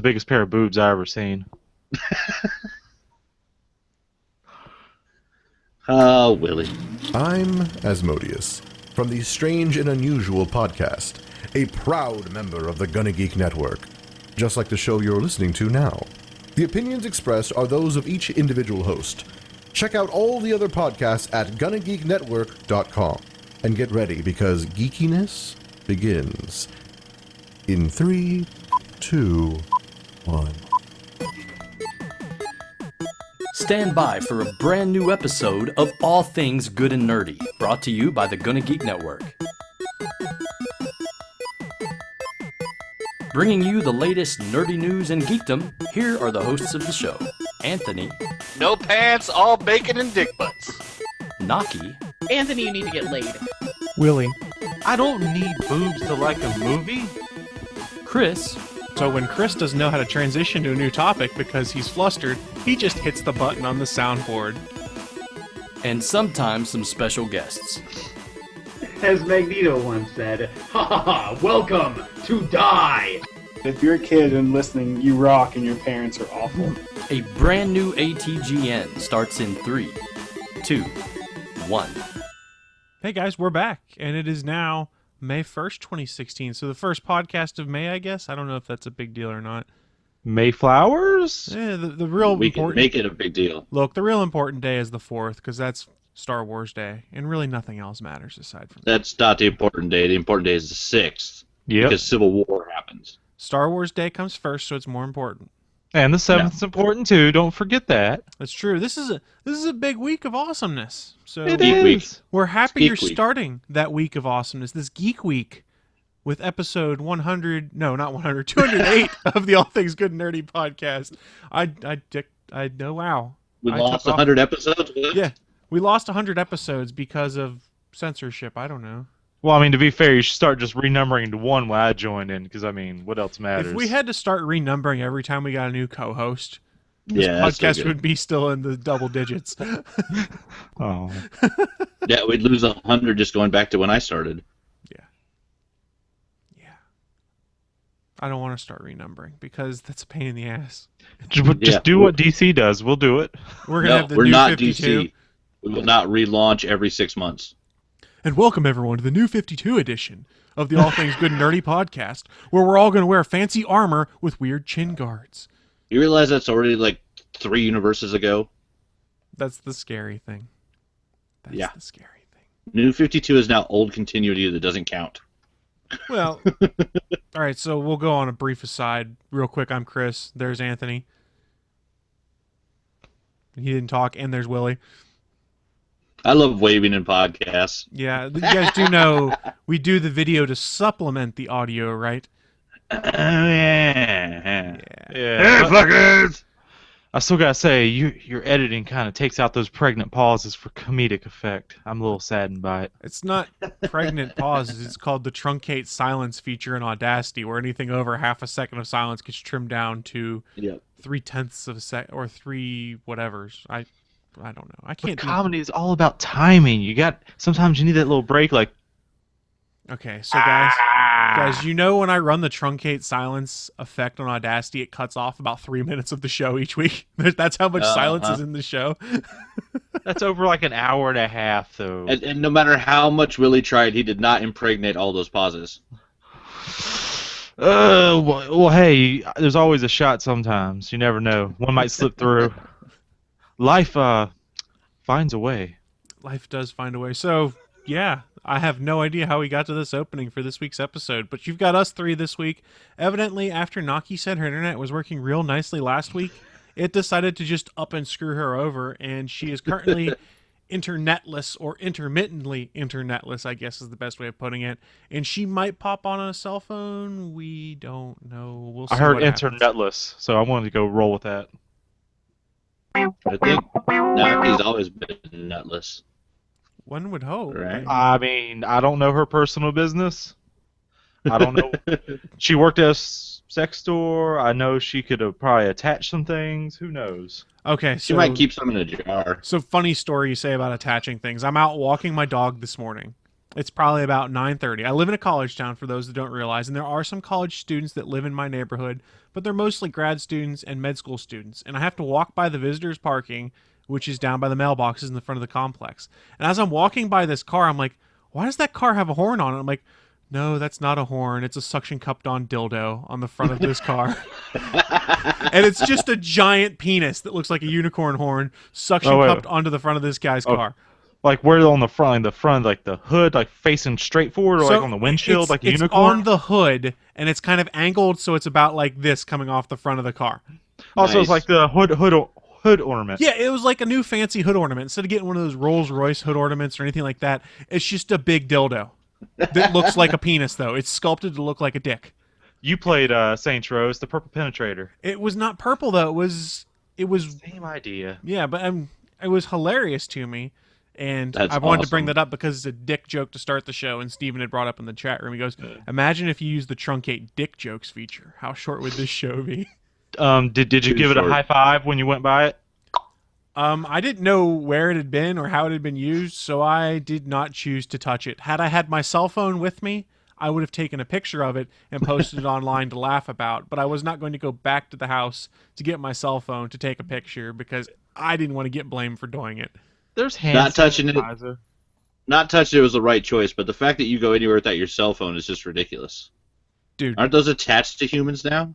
biggest pair of boobs I ever seen. Oh, Willie. I'm Asmodeus, from the Strange and Unusual podcast, a proud member of the Gonna Geek Network, just like the show you're listening to now. The opinions expressed are those of each individual host. Check out all the other podcasts at GonnaGeekNetwork.com, and get ready because geekiness begins in 3, 2, 1. Stand by for a brand new episode of All Things Good and Nerdy, brought to you by the Gonna Geek Network. Bringing you the latest nerdy news and geekdom, here are the hosts of the show. Anthony. No pants, all bacon and dick butts. Naki. Anthony, you need to get laid. Willie. I don't need boobs to like a movie. Chris. So when Chris doesn't know how to transition to a new topic because he's flustered, he just hits the button on the soundboard. And sometimes some special guests. As Magneto once said, "Ha ha ha, welcome to die!" If you're a kid and listening, you rock and your parents are awful. A brand new ATGN starts in 3, 2, 1. Hey guys, we're back, and it is now May 1st, 2016, so the first podcast of May, I guess? I don't know if that's a big deal or not. Mayflowers? Yeah, the real We important... can make it a big deal. Look, the real important day is the 4th, because that's Star Wars Day, and really nothing else matters aside from that. That's not the important day. The important day is the 6th. Yep. Because Civil War happens. Star Wars Day comes first, so it's more important. And the 7th's important too, don't forget that. That's true. This is a big week of awesomeness. So It Geek is. Week. we're happy Geek you're Week. starting that week of awesomeness, this Geek Week, with episode 100, no, not 100, 208 of the All Things Good and Nerdy podcast. I know, wow. We I lost took off- 100 episodes? Yeah, we lost 100 episodes because of censorship. I don't know. Well, I mean, to be fair, you should start just renumbering to 1 when I joined in, because, I mean, what else matters? If we had to start renumbering every time we got a new co-host, this Yeah, that's so podcast good. would be still in the double digits. Oh. Yeah, we'd lose 100 just going back to when I started. Yeah. I don't want to start renumbering because that's a pain in the ass. Just Yeah. do what DC does. We'll do it. We're gonna No, have the we're new not 52. DC. We will not relaunch every 6 months. And welcome everyone to the new 52 edition of the All Things Good and Nerdy podcast, where we're all going to wear fancy armor with weird chin guards. You realize that's already like 3 universes ago? That's the scary thing. That's Yeah. the scary thing. New 52 is now old continuity that doesn't count. Well, all right, so we'll go on a brief aside real quick. I'm Chris. There's Anthony. He didn't talk. And there's Willie. I love waving in podcasts. Yeah, you guys do know we do the video to supplement the audio, right? Oh, yeah. Yeah. fuckers! I still gotta say, your editing kind of takes out those pregnant pauses for comedic effect. I'm a little saddened by it. It's not pregnant pauses. It's called the truncate silence feature in Audacity, where anything over half a second of silence gets trimmed down to Yep. 0.3 of a sec or 3 whatevers. I don't know. I can't do... Comedy is all about timing. Sometimes you need that little break, like. Okay, so guys, you know when I run the truncate silence effect on Audacity, it cuts off about 3 minutes of the show each week. That's how much silence is in the show. That's over like an hour and a half, though. And no matter how much Willie tried, he did not impregnate all those pauses. Well, hey, there's always a shot sometimes. You never know. One might slip through. Life finds a way. Life does find a way. So, yeah, I have no idea how we got to this opening for this week's episode, but you've got us 3 this week. Evidently, after Naki said her internet was working real nicely last week, it decided to just up and screw her over, and she is currently internetless, or intermittently internetless, I guess is the best way of putting it. And she might pop on a cell phone. We don't know. We'll see. I heard what happens. internetless, so I wanted to go roll with that. I think Naki's always been nutless. One would hope. Right. I mean, I don't know her personal business. I don't know. She worked at a sex store. I know she could have probably attached some things. Who knows? Okay, She so might keep some in a jar. So funny story you say about attaching things. I'm out walking my dog this morning, It's probably about 9:30. I live in a college town, for those that don't realize, and there are some college students that live in my neighborhood, but they're mostly grad students and med school students. And I have to walk by the visitors parking, which is down by the mailboxes in the front of the complex. And as I'm walking by this car, I'm like, why does that car have a horn on it? I'm like, no, that's not a horn. It's a suction cupped on dildo on the front of this car. And it's just a giant penis that looks like a unicorn horn suction cupped onto the front of this guy's car. Like where on the front, like the hood, like facing straight forward, or like on the windshield, like a unicorn? It's on the hood, and it's kind of angled, so it's about like this coming off the front of the car. Also, it's like the hood ornament. Yeah, it was like a new fancy hood ornament. Instead of getting one of those Rolls-Royce hood ornaments or anything like that, it's just a big dildo that looks like a penis, though. It's sculpted to look like a dick. You played Saints Row, the Purple Penetrator. It was not purple, though. It was same idea. Yeah, but it was hilarious to me. And That's I wanted awesome. to bring that up because it's a dick joke to start the show, and Steven had brought up in the chat room. He goes, imagine if you used the truncate dick jokes feature. How short would this show be? Did you give it a high five when you went by it? I didn't know where it had been or how it had been used, so I did not choose to touch it. Had I had my cell phone with me, I would have taken a picture of it and posted it online to laugh about, but I was not going to go back to the house to get my cell phone to take a picture because I didn't want to get blamed for doing it. There's hand Not touching sanitizer. it. Not touching it was the right choice, but the fact that you go anywhere without your cell phone is just ridiculous. Dude, aren't those attached to humans now?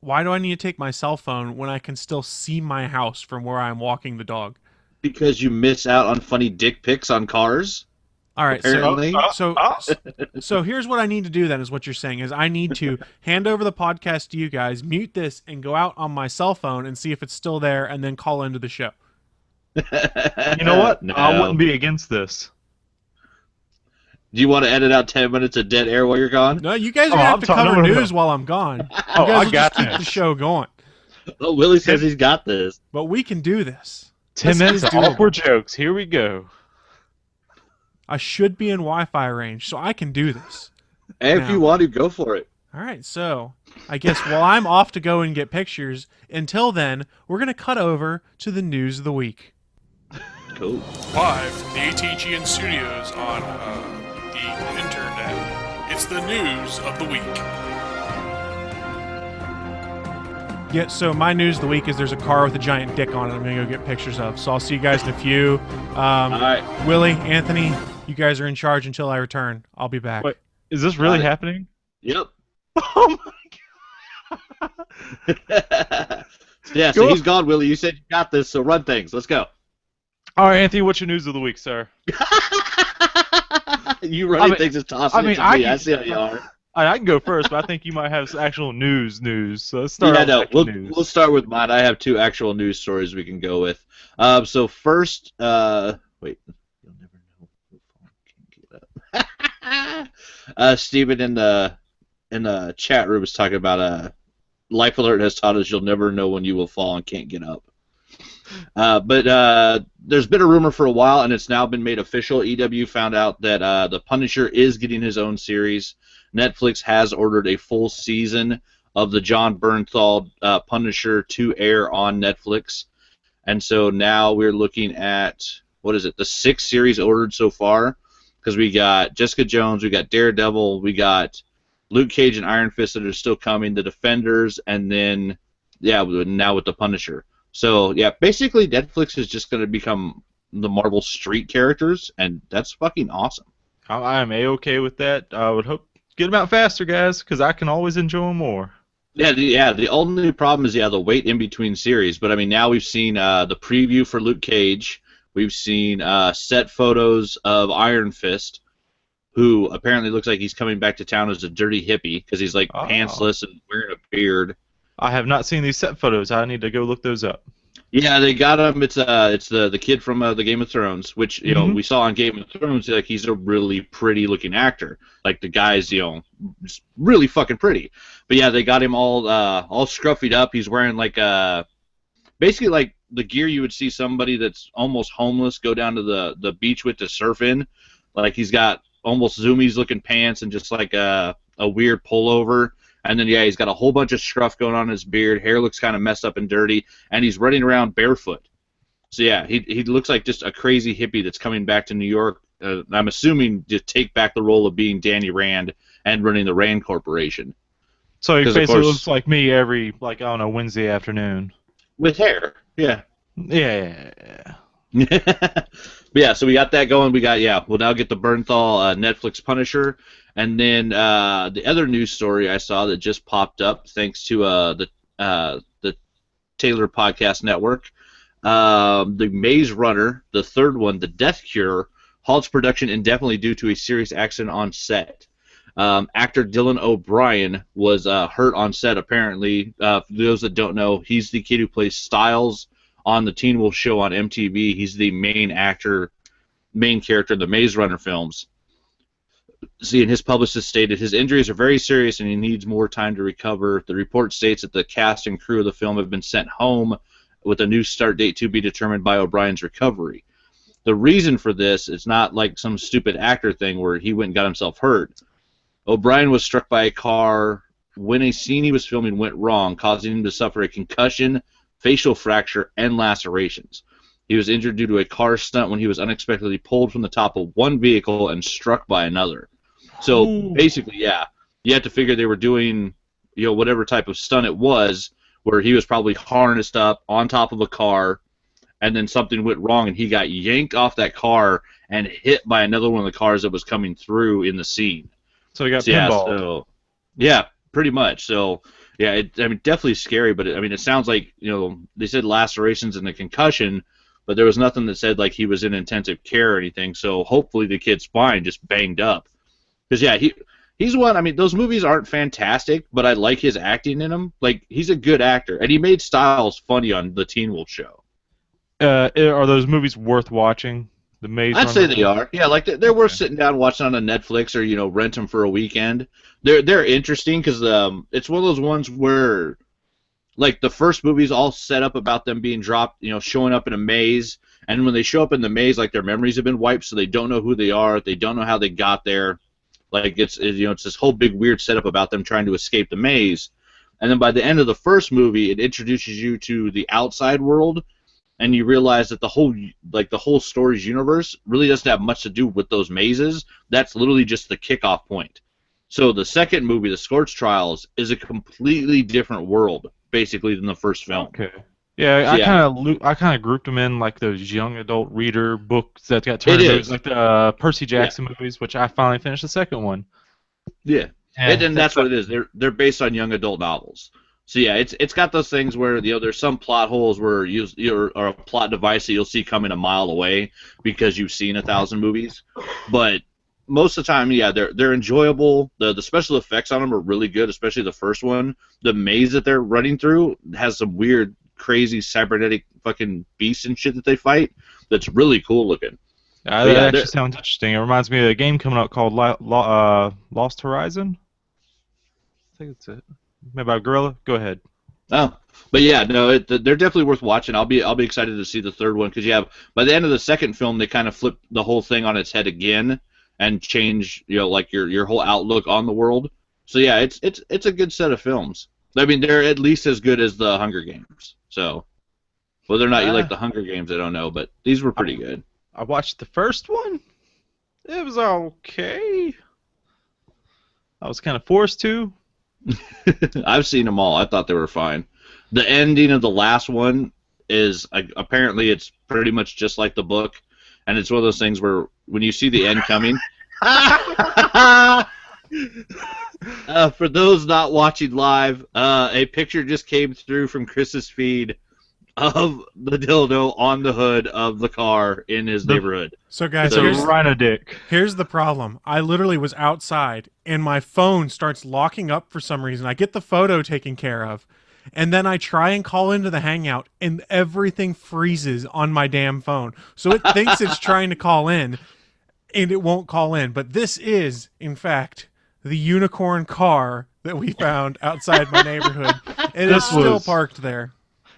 Why do I need to take my cell phone when I can still see my house from where I'm walking the dog? Because you miss out on funny dick pics on cars. All right, apparently. so here's what I need to do then, is what you're saying, is I need to hand over the podcast to you guys, mute this, and go out on my cell phone and see if it's still there, and then call into the show. You know what? No. I wouldn't be against this. Do you want to edit out 10 minutes of dead air while you're gone? No, you guys are going to have to cover news while I'm gone. You guys will just keep the show going. Oh, Willie says he's got this. But we can do this. 10 minutes of awkward jokes. Here we go. I should be in Wi-Fi range, so I can do this. Hey, if you want to, go for it. All right, so I guess while I'm off to go and get pictures, until then, we're going to cut over to the news of the week. Cool. Live from the ATGN studios on the internet, it's the news of the week. Yeah, so my news of the week is there's a car with a giant dick on it I'm going to go get pictures of. So I'll see you guys in a few. All right. Willie, Anthony, you guys are in charge until I return. I'll be back. Wait, is this really happening? Yep. Oh my god. Yeah, so he's gone, Willie. You said you got this, so run things. Let's go. All right, Anthony, what's your news of the week, sir? You running things is tossing it to me. I see how you are. I can go first, but I think you might have some actual news. So let's start. We'll start with mine. I have two actual news stories we can go with. So first, wait, you'll never know who can't get up. Steven in the chat room was talking about Life Alert has taught us you'll never know when you will fall and can't get up. But there's been a rumor for a while, and it's now been made official. EW found out that the Punisher is getting his own series. Netflix has ordered a full season of the John Bernthal Punisher to air on Netflix. And so now we're looking at, the 6th series ordered so far? Because we got Jessica Jones, we got Daredevil, we got Luke Cage and Iron Fist that are still coming, the Defenders, and then, now with the Punisher. So, yeah, basically Netflix is just going to become the Marvel Street characters, and that's fucking awesome. I am A-okay with that. I would hope get them out faster, guys, because I can always enjoy them more. Yeah, the only problem is, the wait in between series. But, I mean, now we've seen the preview for Luke Cage. We've seen set photos of Iron Fist, who apparently looks like he's coming back to town as a dirty hippie because he's, pantsless and wearing a beard. I have not seen these set photos. I need to go look those up. Yeah, they got him. It's the kid from the Game of Thrones, which we saw on Game of Thrones. Like, he's a really pretty looking actor. Like, the guy's just really fucking pretty. But yeah, they got him all scruffy up. He's wearing basically like the gear you would see somebody that's almost homeless go down to the beach with to surf in. Like, he's got almost zoomies looking pants and just like a weird pullover. And then, he's got a whole bunch of scruff going on in his beard. Hair looks kind of messed up and dirty. And he's running around barefoot. So, yeah, he looks like just a crazy hippie that's coming back to New York I'm assuming to take back the role of being Danny Rand and running the Rand Corporation. So he 'Cause, of basically course- looks like me every, like, I don't know, Wednesday afternoon. With hair, yeah. Yeah. But yeah, so we got that going. We'll now get the Bernthal Netflix Punisher. And then the other news story I saw that just popped up thanks to the Taylor Podcast Network. The Maze Runner, the third one, The Death Cure, halts production indefinitely due to a serious accident on set. Actor Dylan O'Brien was hurt on set, apparently. For those that don't know, he's the kid who plays Styles on the Teen Wolf show on MTV. He's the main character in the Maze Runner films. See, and his publicist stated his injuries are very serious and he needs more time to recover. The report states that the cast and crew of the film have been sent home with a new start date to be determined by O'Brien's recovery. The reason for this is not like some stupid actor thing where he went and got himself hurt. O'Brien was struck by a car when a scene he was filming went wrong, causing him to suffer a concussion, facial fracture, and lacerations. He was injured due to a car stunt when he was unexpectedly pulled from the top of one vehicle and struck by another. So basically, yeah, you have to figure they were doing, whatever type of stunt it was, where he was probably harnessed up on top of a car, and then something went wrong, and he got yanked off that car and hit by another one of the cars that was coming through in the scene. So he got pinballed. Yeah, pretty much. So, yeah, definitely scary, but it sounds like, they said lacerations and a concussion, but there was nothing that said, like, he was in intensive care or anything, so hopefully the kid's fine, just banged up. Because, yeah, he's one, those movies aren't fantastic, but I like his acting in them. Like, he's a good actor, and he made Styles funny on the Teen Wolf show. Are those movies worth watching? The Maze Runner? I'd say they are. Yeah, like, they're worth sitting down watching on a Netflix or, rent them for a weekend. They're interesting because it's one of those ones where, like, the first movie's all set up about them being dropped, showing up in a maze, and when they show up in the maze, like, their memories have been wiped, so they don't know who they are, they don't know how they got there. Like, it's this whole big weird setup about them trying to escape the maze. And then by the end of the first movie, it introduces you to the outside world, and you realize that the whole story's universe really doesn't have much to do with those mazes. That's literally just the kickoff point. So the second movie, The Scorch Trials, is a completely different world, basically, than the first film. Okay. Yeah, So, I kind of grouped them in like those young adult reader books that got turned into movies, like the Percy Jackson movies, which I finally finished the second one. Yeah, and that's what it is. They're based on young adult novels. So yeah, it's got those things where there's some plot holes where or a plot device that you'll see coming a mile away because you've seen 1,000 movies, but most of the time, yeah, they're enjoyable. The special effects on them are really good, especially the first one. The maze that they're running through has some weird, crazy cybernetic fucking beasts and shit that they fight. That's really cool looking. That actually sounds interesting. It reminds me of a game coming out called Lost Horizon. I think that's it. Maybe about Gorilla. Go ahead. Oh, but yeah, no, they're definitely worth watching. I'll be excited to see the third one because by the end of the second film, they kind of flip the whole thing on its head again and change like your whole outlook on the world. So yeah, it's a good set of films. They're at least as good as the Hunger Games. So whether or not you like the Hunger Games, I don't know, but these were pretty good. I watched the first one. It was okay. I was kind of forced to. I've seen them all. I thought they were fine. The ending of the last one is apparently it's pretty much just like the book, and it's one of those things where when you see the end coming. For those not watching live, a picture just came through from Chris's feed of the dildo on the hood of the car in his neighborhood. So guys, it's a rhino dick. Here's the problem. I literally was outside, and my phone starts locking up for some reason. I get the photo taken care of, and then I try and call into the Hangout, and everything freezes on my damn phone. So it thinks it's trying to call in, and it won't call in. But this is, in fact, the unicorn car that we found outside my neighborhood. It is still parked there.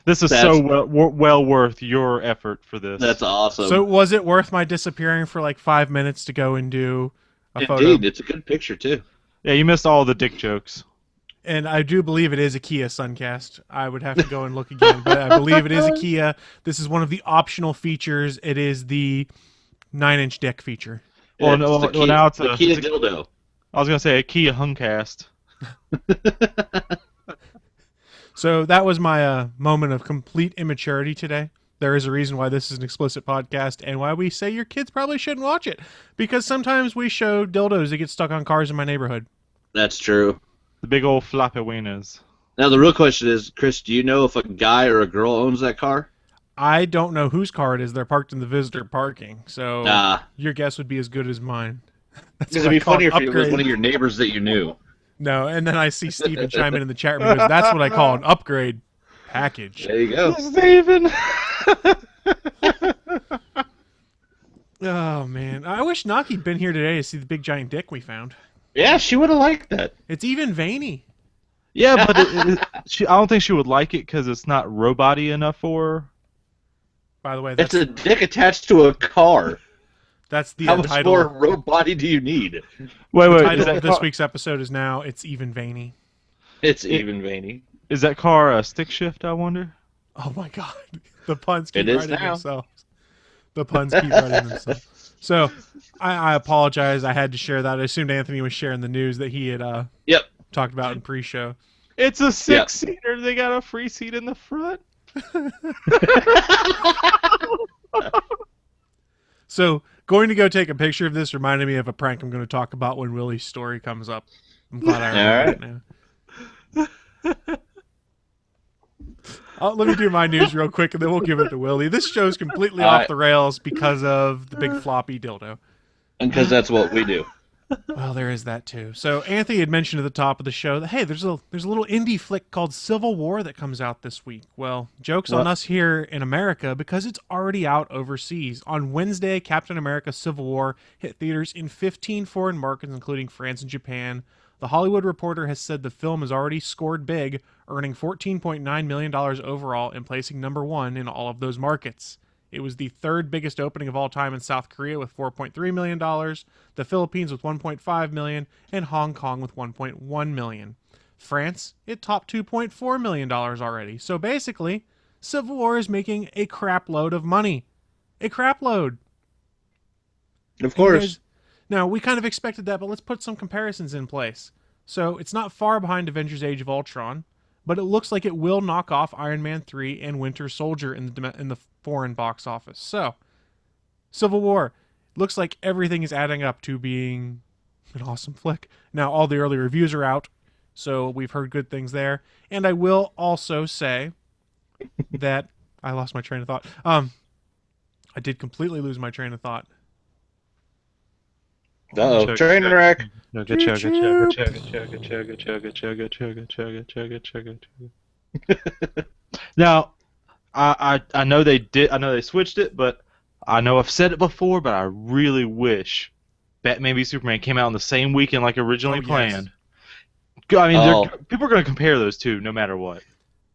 This is so well worth your effort for this. That's awesome. So was it worth my disappearing for like 5 minutes to go and do a photo? Indeed, it's a good picture too. Yeah, you missed all the dick jokes. And I do believe it is a Kia Suncast. I would have to go and look again, but I believe it is a Kia. This is one of the optional features. It is the 9-inch deck feature. Well, It's no, the well now it's the a. Kia dildo. I was gonna say a Kia Hungcast. So that was my moment of complete immaturity today. There is a reason why this is an explicit podcast and why we say your kids probably shouldn't watch it. Because sometimes we show dildos that get stuck on cars in my neighborhood. That's true. The big old floppy wieners. Now the real question is, Chris, do you know if a guy or a girl owns that car? I don't know whose car it is. They're parked in the visitor parking. So Nah. your guess would be as good as mine. That's It'd what be I call funnier an if it was upgrade. one of your neighbors that you knew. No, and then I see Steven chime in the chat room. He goes, that's what I call an upgrade package. There you go. Steven! Oh, man. I wish Naki'd been here today to see the big giant dick we found. Yeah, she would have liked that. It's even veiny. Yeah, but I don't think she would like it because it's not robot-y enough for her. By the way, that's, It's a dick attached to a car. that's the How much title. more road body do you need? Wait, The is title that of this week's episode is now It's Even Veiny. It's even veiny. Is that car a stick shift, I wonder? Oh, my God. The puns keep It is writing now. themselves. The puns keep writing themselves. So, I apologize. I had to share that. I assumed Anthony was sharing the news that he had Yep. talked about in pre-show. It's a six-seater. They got a free seat in the front. So, going to go take a picture of this reminded me of a prank I'm going to talk about when Willie's story comes up. I'm glad I remember it now. Let me do my news real quick, and then we'll give it to Willie. This show's completely All off right. the rails because of the big floppy dildo. And because that's what we do. Well, there is that too. So Anthony had mentioned at the top of the show that, hey, there's a little indie flick called Civil War that comes out this week. Well, joke's on us here in America because it's already out overseas. On Wednesday, Captain America Civil War hit theaters in 15 foreign markets, including France and Japan. The Hollywood Reporter has said the film has already scored big, earning $14.9 million overall and placing number 1 in all of those markets. It was the third biggest opening of all time in South Korea with $4.3 million, the Philippines with $1.5 million, and Hong Kong with $1.1 million. France, it topped $2.4 million already. So basically, Civil War is making a crap load of money. A crap load. Of course. Now, we kind of expected that, but let's put some comparisons in place. So, it's not far behind Avengers Age of Ultron, but it looks like it will knock off Iron Man 3 and Winter Soldier in the foreign box office. So, Civil War looks like everything is adding up to being an awesome flick. Now, all the early reviews are out, so we've heard good things there. And I will also say that I lost my train of thought. I did completely lose my train of thought. Uh-oh. Train wreck. Chugga chugga chugga chugga chugga chugga chugga chugga chugga chugga chugga. Now, I know they did. I know they switched it, but I know I've said it before. But I really wish Batman v Superman came out on the same weekend like originally planned. I mean, people are going to compare those two no matter what.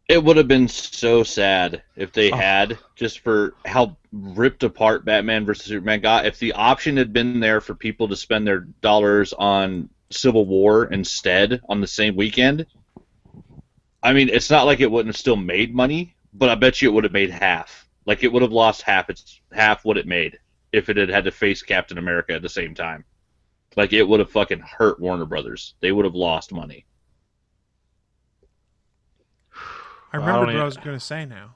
It would have been so sad if they had, just for how ripped apart Batman vs. Superman got. If the option had been there for people to spend their dollars on Civil War instead on the same weekend, I mean, it's not like it wouldn't have still made money, but I bet you it would have made half. Like, it would have lost half what it made if it had to face Captain America at the same time. Like, it would have fucking hurt Warner Brothers. They would have lost money. I remembered what I was going to say now.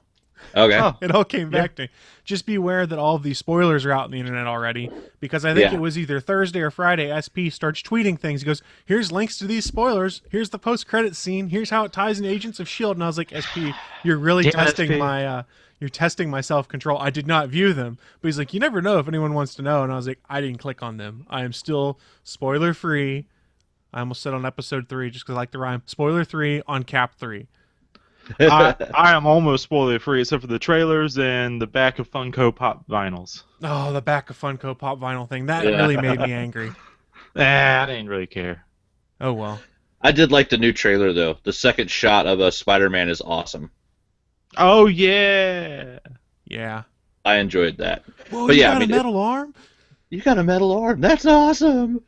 Okay. It all came back to me. Just be aware that all of these spoilers are out on the internet already, because I think it was either Thursday or Friday, SP starts tweeting things. He goes, here's links to these spoilers. Here's the post-credit scene. Here's how it ties into Agents of S.H.I.E.L.D. And I was like, SP, you're really testing my you're testing my self-control. I did not view them. But he's like, you never know if anyone wants to know. And I was like, I didn't click on them. I am still spoiler-free. I almost said on episode 3 just because I like the rhyme. Spoiler-free on Cap 3. I am almost spoiler free except for the trailers and the back of Funko Pop vinyls. Oh, the back of Funko Pop vinyl thing. That really made me angry. I didn't really care. Oh, well. I did like the new trailer, though. The second shot of Spider-Man is awesome. Oh, yeah. Yeah. I enjoyed that. Whoa, but you yeah, got a metal arm? You got a metal arm? That's awesome!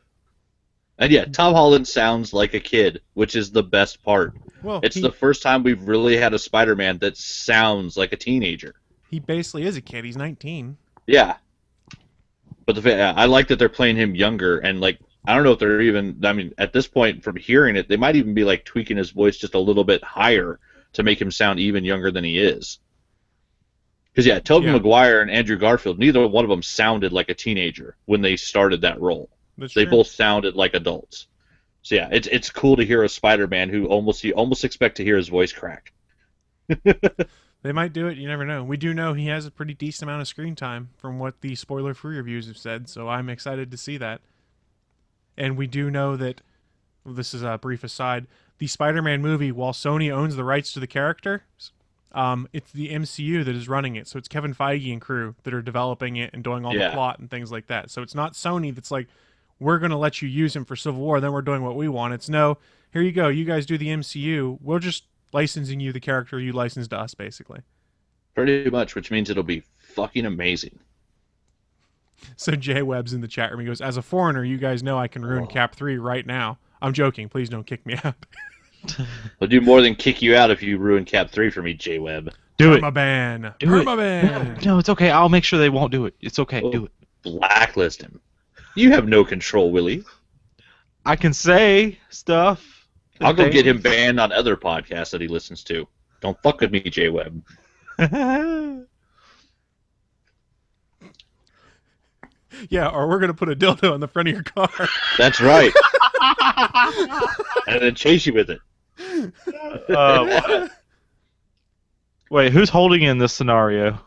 And yeah, Tom Holland sounds like a kid, which is the best part. Well, it's the first time we've really had a Spider-Man that sounds like a teenager. He basically is a kid. He's 19. Yeah. But I like that they're playing him younger, and like I don't know if they're even. I mean, at this point, from hearing it, they might even be like tweaking his voice just a little bit higher to make him sound even younger than he is. Because yeah, Tobey Maguire and Andrew Garfield, neither one of them sounded like a teenager when they started that role. They both sounded like adults. So yeah, it's cool to hear a Spider-Man who you almost expect to hear his voice crack. They might do it. You never know. We do know he has a pretty decent amount of screen time from what the spoiler-free reviews have said, so I'm excited to see that. And we do know that, well, this is a brief aside, the Spider-Man movie, while Sony owns the rights to the character, it's the MCU that is running it. So it's Kevin Feige and crew that are developing it and doing all the plot and things like that. So it's not Sony that's like, we're going to let you use him for Civil War, then we're doing what we want. It's no, here you go, you guys do the MCU, we're just licensing you the character you licensed to us, basically. Pretty much, which means it'll be fucking amazing. So Jay Webb's in the chat room. He goes, as a foreigner, you guys know I can ruin Cap 3 right now. I'm joking. Please don't kick me out. I'll do more than kick you out if you ruin Cap 3 for me, Jay Webb. Do it. Permaban. Do it. Permaban. No, it's okay. I'll make sure they won't do it. It's okay. Do it. Blacklist him. You have no control, Willie. I can say stuff. I'll go get him banned on other podcasts that he listens to. Don't fuck with me, Jay Webb. Yeah, or we're going to put a dildo in the front of your car. That's right. And then chase you with it. Wait, who's holding in this scenario?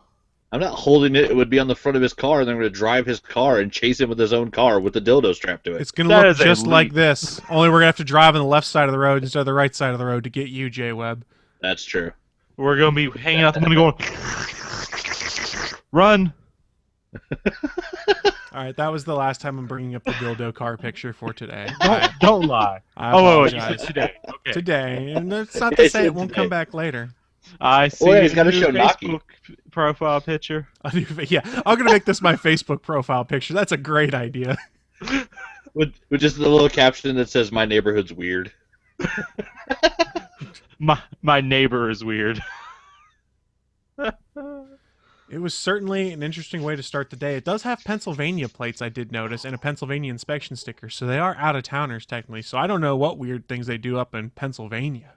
I'm not holding it. It would be on the front of his car, and then I'm going to drive his car and chase him with his own car with the dildo strapped to it. It's going to look just like this. Only we're going to have to drive on the left side of the road instead of the right side of the road to get you, Jay Webb. That's true. We're going to be hanging out the window going, run. All right, that was the last time I'm bringing up the dildo car picture for today. Don't lie. I apologize. You said today. Okay. Today, and that's not to say it won't come back later. I see. Well, he's got to show Facebook Naki profile picture. Yeah, I'm gonna make this my Facebook profile picture. That's a great idea. With just a little caption that says "My neighborhood's weird." my neighbor is weird. It was certainly an interesting way to start the day. It does have Pennsylvania plates, I did notice, and a Pennsylvania inspection sticker, so they are out-of-towners, technically. So I don't know what weird things they do up in Pennsylvania.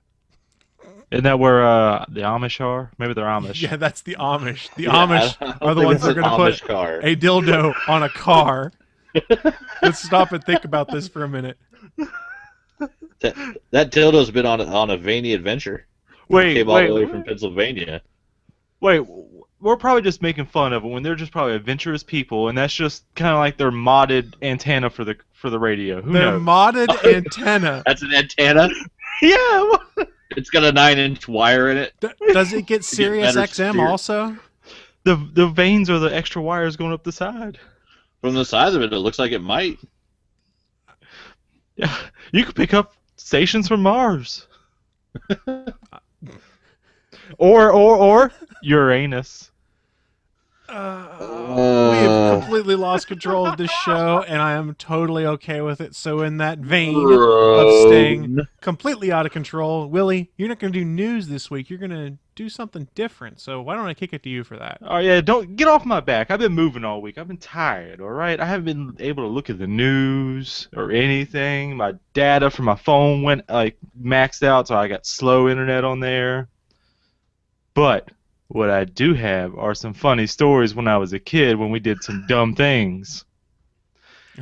Isn't that where the Amish are? Maybe they're Amish. Yeah, that's the Amish. The Amish are the ones that are going to put a dildo on a car. Let's stop and think about this for a minute. That dildo's been on a veiny adventure. Came all the way from Pennsylvania. Wait, we're probably just making fun of it when they're just probably adventurous people, and that's just kind of like their modded antenna for the radio. Who knows? Modded antenna. That's an antenna? Yeah. It's got a 9-inch wire in it. Does it get Sirius XM also? The veins are the extra wires going up the side. From the size of it, it looks like it might. Yeah, you could pick up stations from Mars. or Uranus. We have completely lost control of this show, and I am totally okay with it. So in that vein of staying completely out of control, Willie, you're not going to do news this week. You're going to do something different. So why don't I kick it to you for that? Oh, yeah, don't get off my back. I've been moving all week. I've been tired, all right? I haven't been able to look at the news or anything. My data from my phone went, maxed out, so I got slow internet on there. But what I do have are some funny stories when I was a kid when we did some dumb things.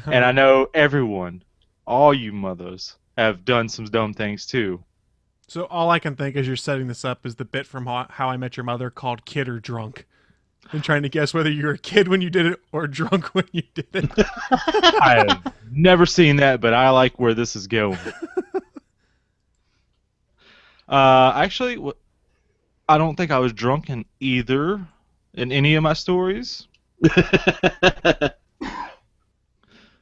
And I know everyone, all you mothers, have done some dumb things too. So all I can think as you're setting this up is the bit from How I Met Your Mother called Kid or Drunk. And trying to guess whether you were a kid when you did it or drunk when you did it. I have never seen that, but I like where this is going. Actually, I don't think I was drunk in any of my stories.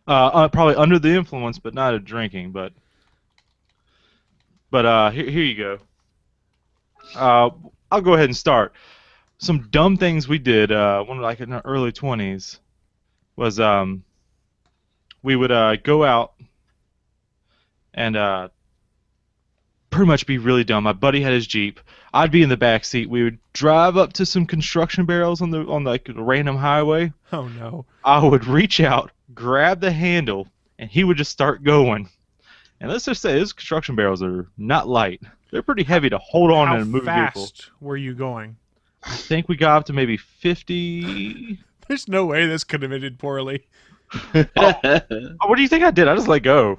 Probably under the influence, but not of drinking. But here you go. I'll go ahead and start. Some dumb things we did when in our early 20s was we would go out and pretty much be really dumb. My buddy had his Jeep. I'd be in the back seat. We would drive up to some construction barrels on like a random highway. Oh no. I would reach out, grab the handle, and he would just start going. And let's just say those construction barrels are not light. They're pretty heavy to hold on in a moving vehicle. How fast were you going? I think we got up to maybe 50. There's no way this could have ended poorly. What do you think I did? I just let go.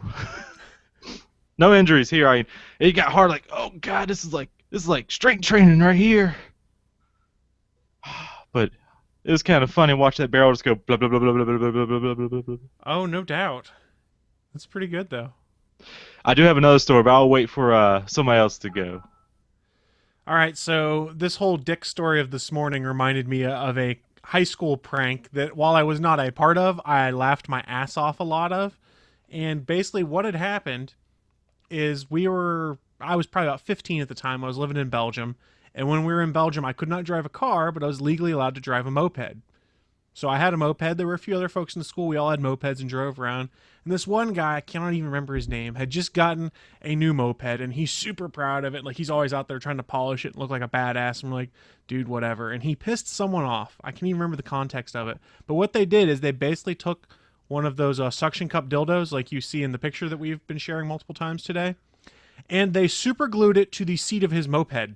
No injuries here. It got hard. Like, oh god, this is like strength training right here. But it was kind of funny to watch that barrel just go blah blah blah blah blah blah blah blah blah blah blah. Oh, no doubt. That's pretty good though. I do have another story, but I'll wait for somebody else to go. All right, so this whole dick story of this morning reminded me of a high school prank that, while I was not a part of, I laughed my ass off a lot of. And basically what had happened is I was probably about 15 at the time. I was living in Belgium. And when we were in Belgium, I could not drive a car, but I was legally allowed to drive a moped. So I had a moped. There were a few other folks in the school. We all had mopeds and drove around. And this one guy, I cannot even remember his name, had just gotten a new moped, and he's super proud of it. Like, he's always out there trying to polish it and look like a badass. I'm like, dude, whatever. And he pissed someone off. I can't even remember the context of it. But what they did is they basically took one of those suction cup dildos like you see in the picture that we've been sharing multiple times today, and they super glued it to the seat of his moped.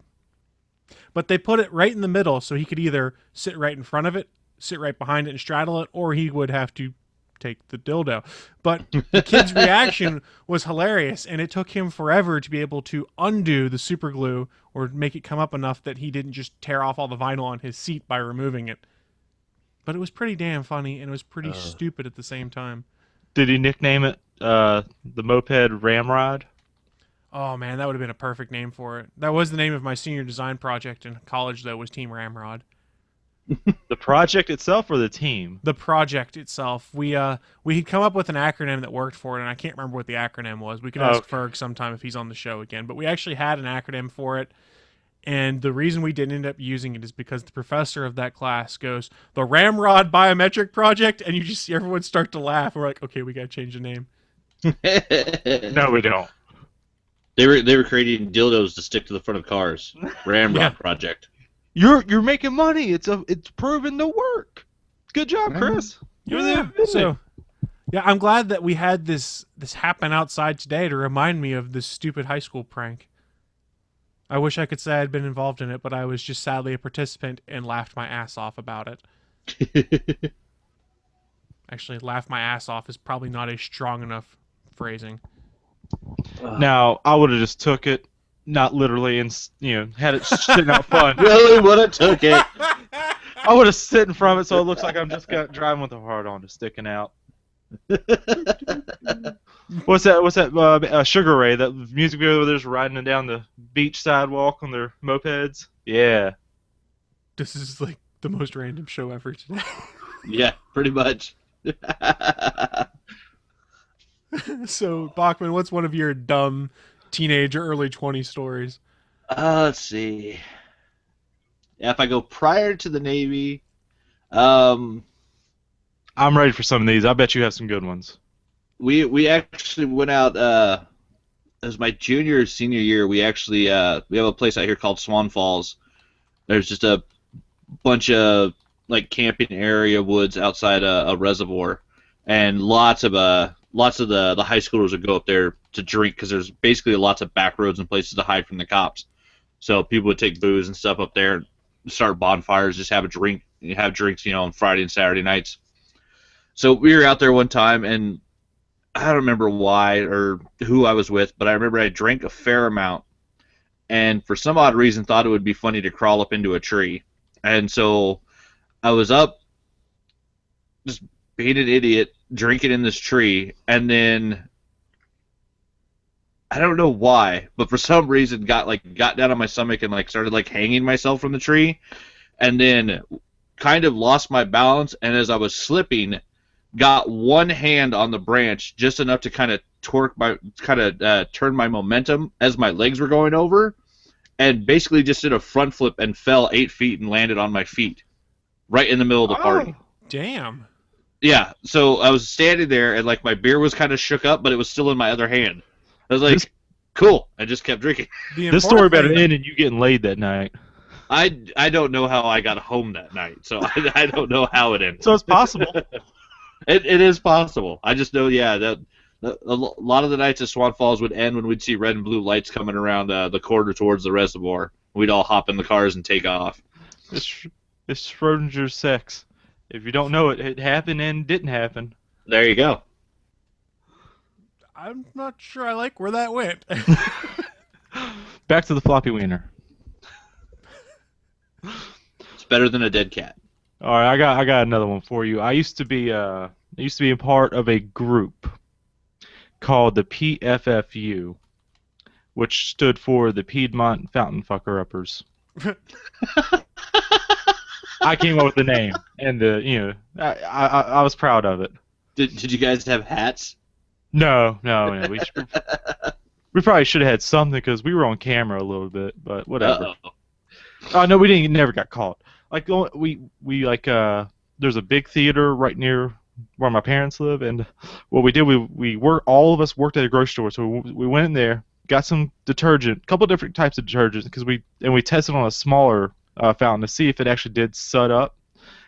But they put it right in the middle so he could either sit right in front of it, sit right behind it and straddle it, or he would have to take the dildo. But the kid's reaction was hilarious, and it took him forever to be able to undo the super glue or make it come up enough that he didn't just tear off all the vinyl on his seat by removing it. But it was pretty damn funny, and it was pretty stupid at the same time. Did he nickname it the moped Ramrod? Oh man, that would have been a perfect name for it. That was the name of my senior design project in college, though, was Team Ramrod. The project itself or the team? The project itself. We had come up with an acronym that worked for it, and I can't remember what the acronym was. We could ask Ferg sometime if he's on the show again. But we actually had an acronym for it, and the reason we didn't end up using it is because the professor of that class goes, "The Ramrod Biometric Project," and you just see everyone start to laugh. We're like, okay, we gotta change the name. No, we don't. They were creating dildos to stick to the front of cars. Ramrod Project. You're making money. It's proven to work. Good job, Chris. You're there. So, yeah, I'm glad that we had this happen outside today to remind me of this stupid high school prank. I wish I could say I'd been involved in it, but I was just sadly a participant and laughed my ass off about it. Actually, laugh my ass off is probably not a strong enough phrasing. Now, I would have just took it, not literally, and had it sitting out front. Really would have took it. I would have sit in front of it so it looks like I'm just driving with the heart on, just sticking out. What's that? Sugar Ray, that music video where they're just riding down the beach sidewalk on their mopeds. Yeah. This is like the most random show ever today. Yeah, pretty much. So, Bachman, what's one of your dumb teenage or early 20s stories? Let's see. Yeah, if I go prior to the Navy, I'm ready for some of these. I bet you have some good ones. We actually went out. It was my junior or senior year. We actually we have a place out here called Swan Falls. There's just a bunch of like camping area woods outside a reservoir, and lots of the high schoolers would go up there to drink because there's basically lots of back roads and places to hide from the cops. So people would take booze and stuff up there, and start bonfires, just have drinks, on Friday and Saturday nights. So we were out there one time, and I don't remember why or who I was with, but I remember I drank a fair amount, and for some odd reason thought it would be funny to crawl up into a tree. And so I was up, just being an idiot, drinking in this tree, and then I don't know why, but for some reason got down on my stomach and started hanging myself from the tree, and then kind of lost my balance, and as I was slipping, got one hand on the branch just enough to kind of turn my momentum as my legs were going over, and basically just did a front flip and fell 8 feet and landed on my feet right in the middle of the party. Damn. Yeah, so I was standing there, and my beer was kind of shook up, but it was still in my other hand. I was like, Cool. I just kept drinking. This story better end in you getting laid that night. I don't know how I got home that night, so I don't know how it ended. So it's possible. It is possible. I just know, that a lot of the nights at Swan Falls would end when we'd see red and blue lights coming around the corridor towards the reservoir. We'd all hop in the cars and take off. It's Schrodinger's sex. If you don't know it, it happened and didn't happen. There you go. I'm not sure I like where that went. Back to the floppy wiener. It's better than a dead cat. All right, I got another one for you. I used to be a part of a group called the PFFU, which stood for the Piedmont Fountain Fucker Uppers. I came up with the name, and I was proud of it. Did you guys have hats? No. We probably should have had something because we were on camera a little bit, but whatever. Uh-oh. Oh no, we didn't. Never got caught. Like there's a big theater right near where my parents live, and what we did, all of us worked at a grocery store, so we went in there, got some detergent, a couple different types of detergent, because we tested on a smaller fountain to see if it actually did sud up,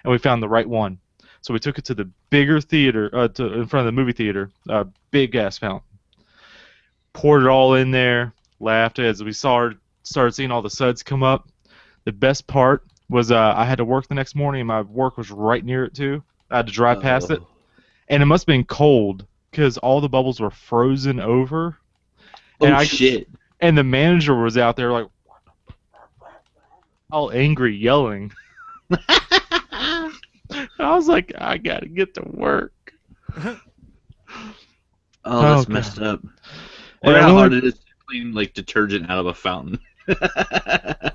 and we found the right one. So we took it to the bigger theater, in front of the movie theater, big ass fountain. Poured it all in there, laughed as we started seeing all the suds come up. The best part was I had to work the next morning, and my work was right near it too. I had to drive past it, and it must have been cold because all the bubbles were frozen over. Shit! And the manager was out there like all angry, yelling. I was like, I gotta get to work. That's messed up. Wonder how hard it is to clean detergent out of a fountain.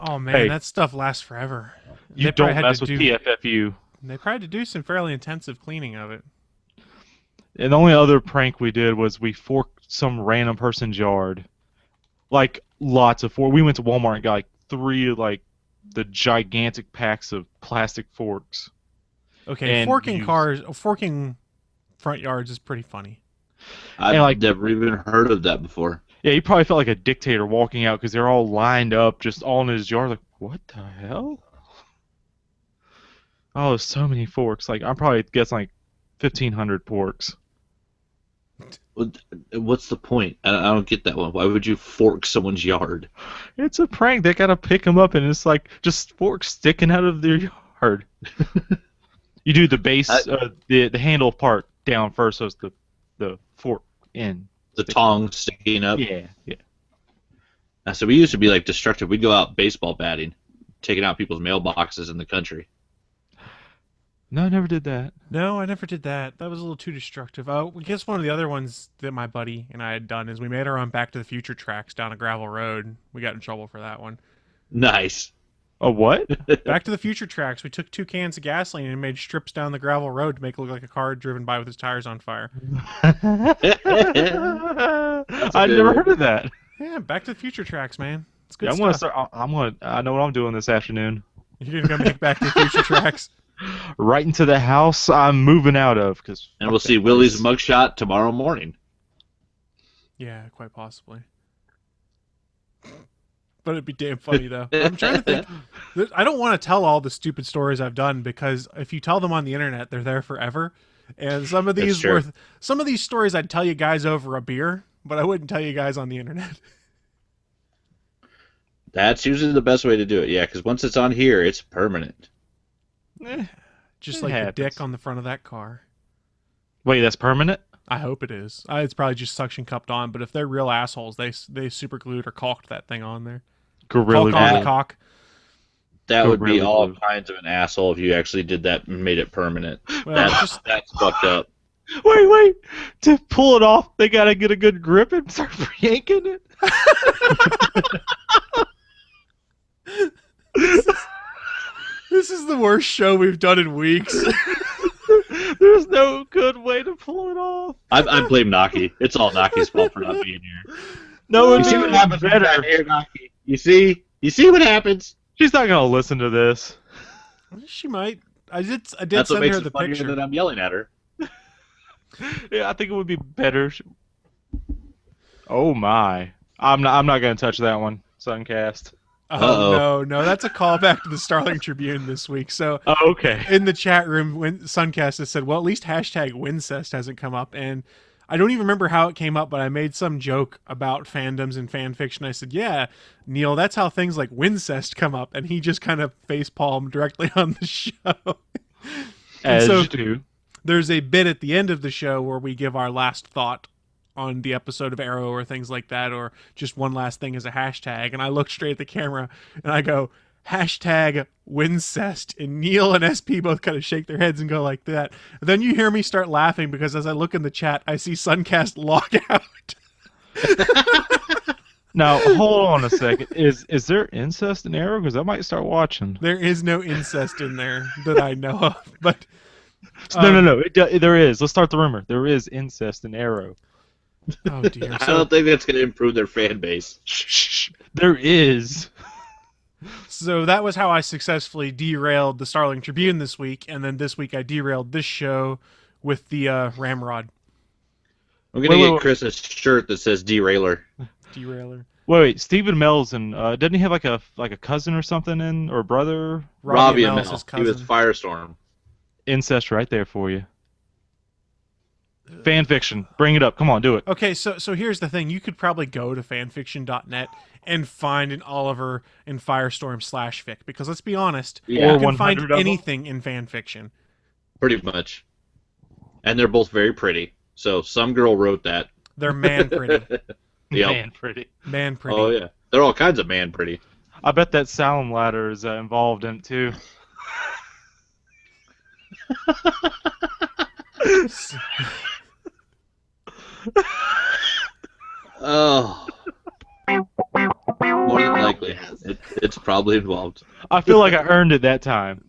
Oh man, that stuff lasts forever. You don't mess with PFFU. They probably had to do some fairly intensive cleaning of it. And the only other prank we did was we forked some random person's yard. Like, lots of forks. We went to Walmart and got 3 the gigantic packs of plastic forks. Okay, forking front yards is pretty funny. I've never even heard of that before. Yeah, he probably felt like a dictator walking out because they're all lined up, just all in his yard. Like, what the hell? Oh, there's so many forks. I'm probably guessing 1,500 forks. What's the point? I don't get that one. Why would you fork someone's yard? It's a prank. They gotta pick them up, and it's just forks sticking out of their yard. You do the base, the handle part down first, so it's the fork end. The tongue sticking up. Yeah. So we used to be destructive. We'd go out baseball batting, taking out people's mailboxes in the country. No, I never did that. No, I never did that. That was a little too destructive. I guess one of the other ones that my buddy and I had done is we made our own Back to the Future tracks down a gravel road. We got in trouble for that one. Nice. A what? Back to the Future tracks. We took 2 cans of gasoline and made strips down the gravel road to make it look like a car driven by with its tires on fire. I've never heard of that. Yeah, Back to the Future tracks, man. It's good I'm stuff. I know what I'm doing this afternoon. You're gonna go make Back to the Future tracks. Right into the house I'm moving out of, and we'll see Willie's mugshot tomorrow morning. Yeah, quite possibly. But it'd be damn funny though. I'm trying to think. I don't want to tell all the stupid stories I've done because if you tell them on the internet, they're there forever. And some of these stories I'd tell you guys over a beer, but I wouldn't tell you guys on the internet. That's usually the best way to do it. Yeah, because once it's on here, it's permanent. Just like the dick on the front of that car. Wait, that's permanent? I hope it is. It's probably just suction cupped on, but if they're real assholes, they super glued or caulked that thing on there. Gorilla Caulk on the cock. That would be all kinds of an asshole if you actually did that and made it permanent. Well, that's fucked up. Wait. To pull it off, they gotta get a good grip and start yanking it. This is the worst show we've done in weeks. There's no good way to pull it off. I blame Naki. It's all Naki's fault for not being here. No, you see what happens better here, Naki. You see what happens. She's not gonna listen to this. She might. I did That's send what makes her it the funnier picture. that I'm yelling at her. Yeah, I think it would be better. Oh my! I'm not gonna touch that one. Suncast. Oh, no, that's a callback to the Starling Tribune this week. So Oh, okay. in the chat room, when Suncast has said, well, at least hashtag Wincest hasn't come up. And I don't even remember how it came up, but I made some joke about fandoms and fan fiction. I said, yeah, Neil, that's how things like Wincest come up. And he just kind of facepalmed directly on the show. As so you do. There's a bit at the end of the show where we give our last thought on the episode of Arrow or things like that, or just one last thing as a hashtag. And I look straight at the camera and I go, hashtag Wincest. And Neil and SP both kind of shake their heads and go like that. And then you hear me start laughing because as I look in the chat, I see Suncast log out. Now, hold on a second. Is there incest in Arrow? Because I might start watching. There is no incest in there that I know of. But No. There is. Let's start the rumor. There is incest in Arrow. Oh dear. I don't think that's going to improve their fan base. Shh. There is. So that was how I successfully derailed the Starling Tribune this week, and then this week I derailed this show with the Ramrod. We're going to get Chris a shirt that says derailer. Derailer. Wait. Stephen Melson. Doesn't he have like a cousin or something or a brother? Robbie Amell's Amell. his He was cousin. Firestorm. Incest right there for you. Fan fiction. Bring it up. Come on, do it. Okay, so here's the thing. You could probably go to fanfiction.net and find an Oliver and Firestorm /fic, because let's be honest, Yeah. you Or can find 100 of them. anything in fanfiction. Pretty much. And they're both very pretty. So some girl wrote that. They're man pretty. Yep. Man, pretty. Man pretty. Oh, yeah. They're all kinds of man pretty. I bet that Salem ladder is involved in it too. Oh. More than likely. It's probably involved. I feel like I earned it that time.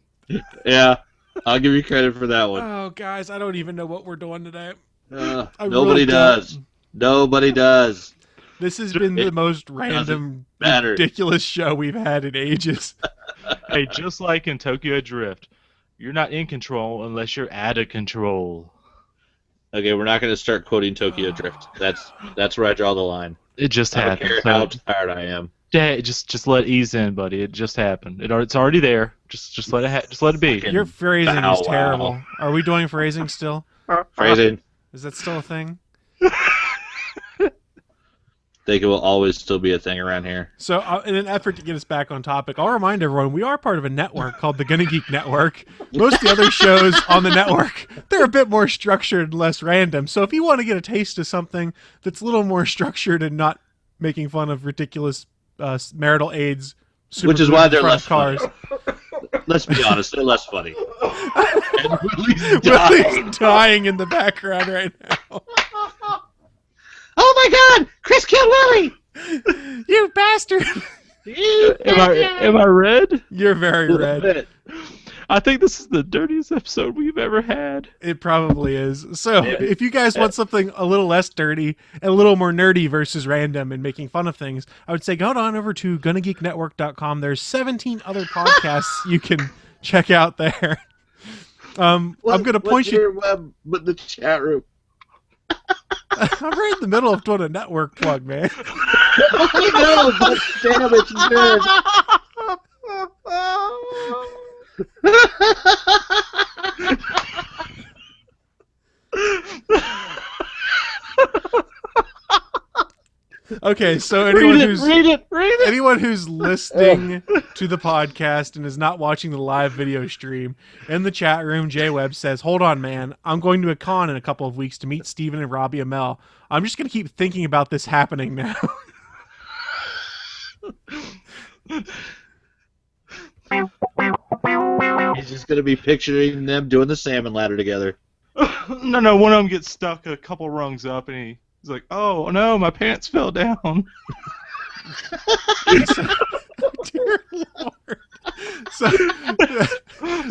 Yeah. I'll give you credit for that one. Oh, guys, I don't even know what we're doing today. I Nobody really does. don't. Nobody does. This has been the most random, matter. ridiculous show we've had in ages. Hey, just like in Tokyo Drift, you're not in control unless you're out of control. Okay, we're not going to start quoting Tokyo Drift. That's where I draw the line. It just I don't happened. care So, how tired I am. yeah, just let it ease in, buddy. It just happened. It's already there. Just let it just let it be. Your phrasing Bow is terrible. Are we doing phrasing still? Phrasing. Is that still a thing? Think it will always still be a thing around here. So, in an effort to get us back on topic, I'll remind everyone we are part of a network called the Gonna Geek Network. Most of the other shows on the network, they're a bit more structured and less random. So, if you want to get a taste of something that's a little more structured and not making fun of ridiculous marital aids, Which is why they're in front less of cars. funny. Let's be honest, they're less funny. And Willie's Willie's dying in the background right now. Oh my God! Chris killed Willie! You bastard! Am I red? You're very red. I think this is the dirtiest episode we've ever had. It probably is. So, if you guys want something a little less dirty and a little more nerdy versus random and making fun of things, I would say go on over to GonnaGeekNetwork.com. There's 17 other podcasts you can check out there. I'm going to point you. But the chat room. I'm right in the middle of doing a network plug, man. I know, but damn, it's good. Okay, so anyone who's Oh. listening to the podcast and is not watching the live video stream, in the chat room, Jay Webb says, "Hold on, man. I'm going to a con in a couple of weeks to meet Steven and Robbie Amell. I'm just going to keep thinking about this happening now." He's just going to be picturing them doing the salmon ladder together. No, one of them gets stuck a couple rungs up, and he's like, "Oh no, my pants fell down." Dear Lord. So,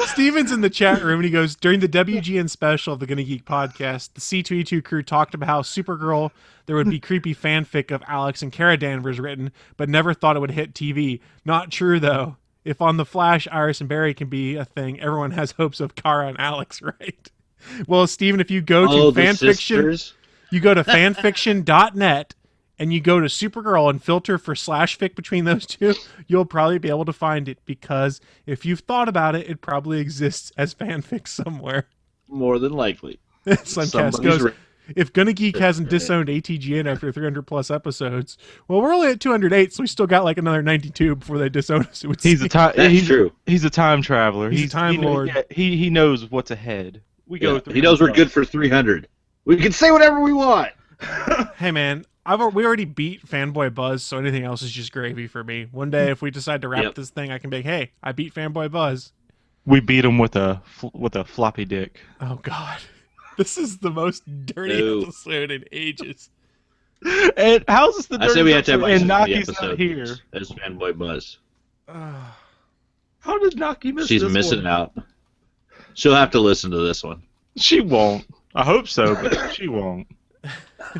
Steven's in the chat room, and he goes, during the WGN special of the Gonna Geek podcast, the C2E2 crew talked about how Supergirl, there would be creepy fanfic of Alex and Kara Danvers written, but never thought it would hit TV. Not true, though. If on The Flash, Iris and Barry can be a thing, everyone has hopes of Kara and Alex, right? Well, Steven, if you go to fanfiction, you go to fanfiction.net, and you go to Supergirl and filter for slash fic between those two, you'll probably be able to find it, because if you've thought about it, it probably exists as fanfic somewhere. More than likely. Suncast Somebody's goes, right. if Gonna Geek hasn't disowned ATGN after 300 plus episodes, well, we're only at 208, so we still got like another 92 before they disown us. It would He's seem. a time. That's true. He's a time traveler. He's a time lord. He knows what's ahead. We go. He knows we're good for 300. We can say whatever we want. Hey man, we already beat Fanboy Buzz, so anything else is just gravy for me. One day, if we decide to wrap this thing, I can be like, hey, I beat Fanboy Buzz. We beat him with a floppy dick. Oh god, this is the most dirty episode in ages. And how's this the dirtiest? I say we have to have and Naki's Naki's not here. As Fanboy Buzz. How did Naki miss She's this missing one? out. She'll have to listen to this one. She won't. I hope so, but she won't.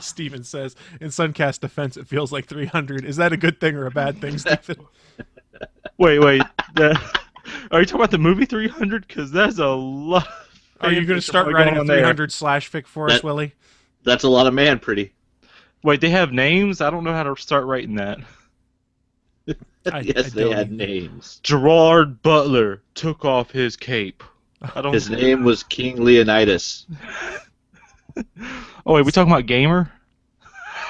Steven says, in Suncast defense, it feels like 300. Is that a good thing or a bad thing, Steven? Wait. Are you talking about the movie 300? Because that's a lot. Are you going to start writing a 300 slash fic for us, Willie? That's a lot of man pretty. Wait, they have names? I don't know how to start writing that. Yes, they had names. Gerard Butler took off his cape. His name was King Leonidas. Oh, wait, we talking about Gamer?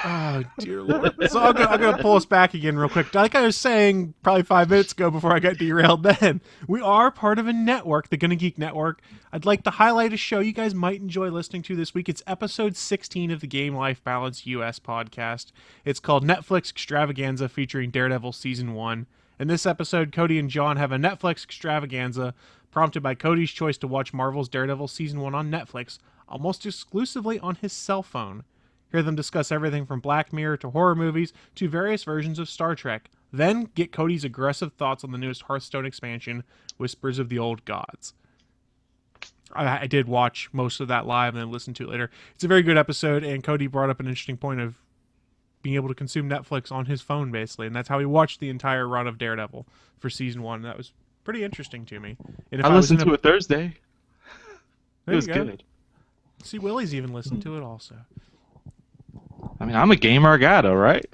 Oh, dear Lord. So I'm going to pull us back again real quick. Like I was saying probably 5 minutes ago before I got derailed then, we are part of a network, the Gonna Geek Network. I'd like to highlight a show you guys might enjoy listening to this week. It's episode 16 of the Game Life Balance US podcast. It's called Netflix Extravaganza, featuring Daredevil Season 1. In this episode, Cody and John have a Netflix extravaganza prompted by Cody's choice to watch Marvel's Daredevil Season 1 on Netflix, almost exclusively on his cell phone. Hear them discuss everything from Black Mirror to horror movies to various versions of Star Trek. Then get Cody's aggressive thoughts on the newest Hearthstone expansion, Whispers of the Old Gods. I did watch most of that live and then listen to it later. It's a very good episode, and Cody brought up an interesting point of being able to consume Netflix on his phone, basically, and that's how he watched the entire run of Daredevil for Season 1. That was pretty interesting to me. And if I listened to it Thursday. It was good. See, Willie's even listened to it also. I mean, I'm a gamer guy, though, right?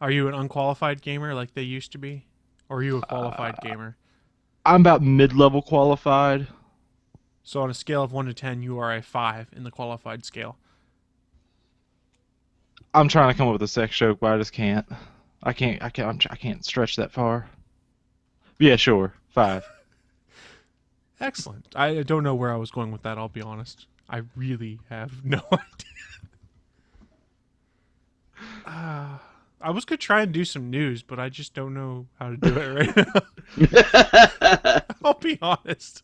Are you an unqualified gamer like they used to be? Or are you a qualified gamer? I'm about mid-level qualified. So on a scale of 1 to 10, you are a 5 in the qualified scale. I'm trying to come up with a sex joke, but I just can't. I can't stretch that far. Yeah, sure. 5. Excellent. I don't know where I was going with that, I'll be honest. I really have no idea. I was going to try and do some news, but I just don't know how to do it right now. I'll be honest.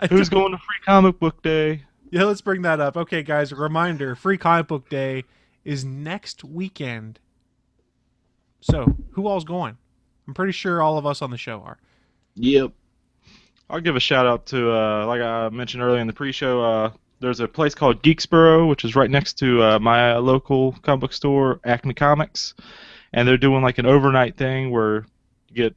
Who's going to Free Comic Book Day? Yeah, let's bring that up. Okay, guys, a reminder. Free Comic Book Day is next weekend. So, who all's going? I'm pretty sure all of us on the show are. Yep. I'll give a shout out to, like I mentioned earlier in the pre-show, there's a place called Geeksboro, which is right next to my local comic book store, Acme Comics, and they're doing like an overnight thing where you get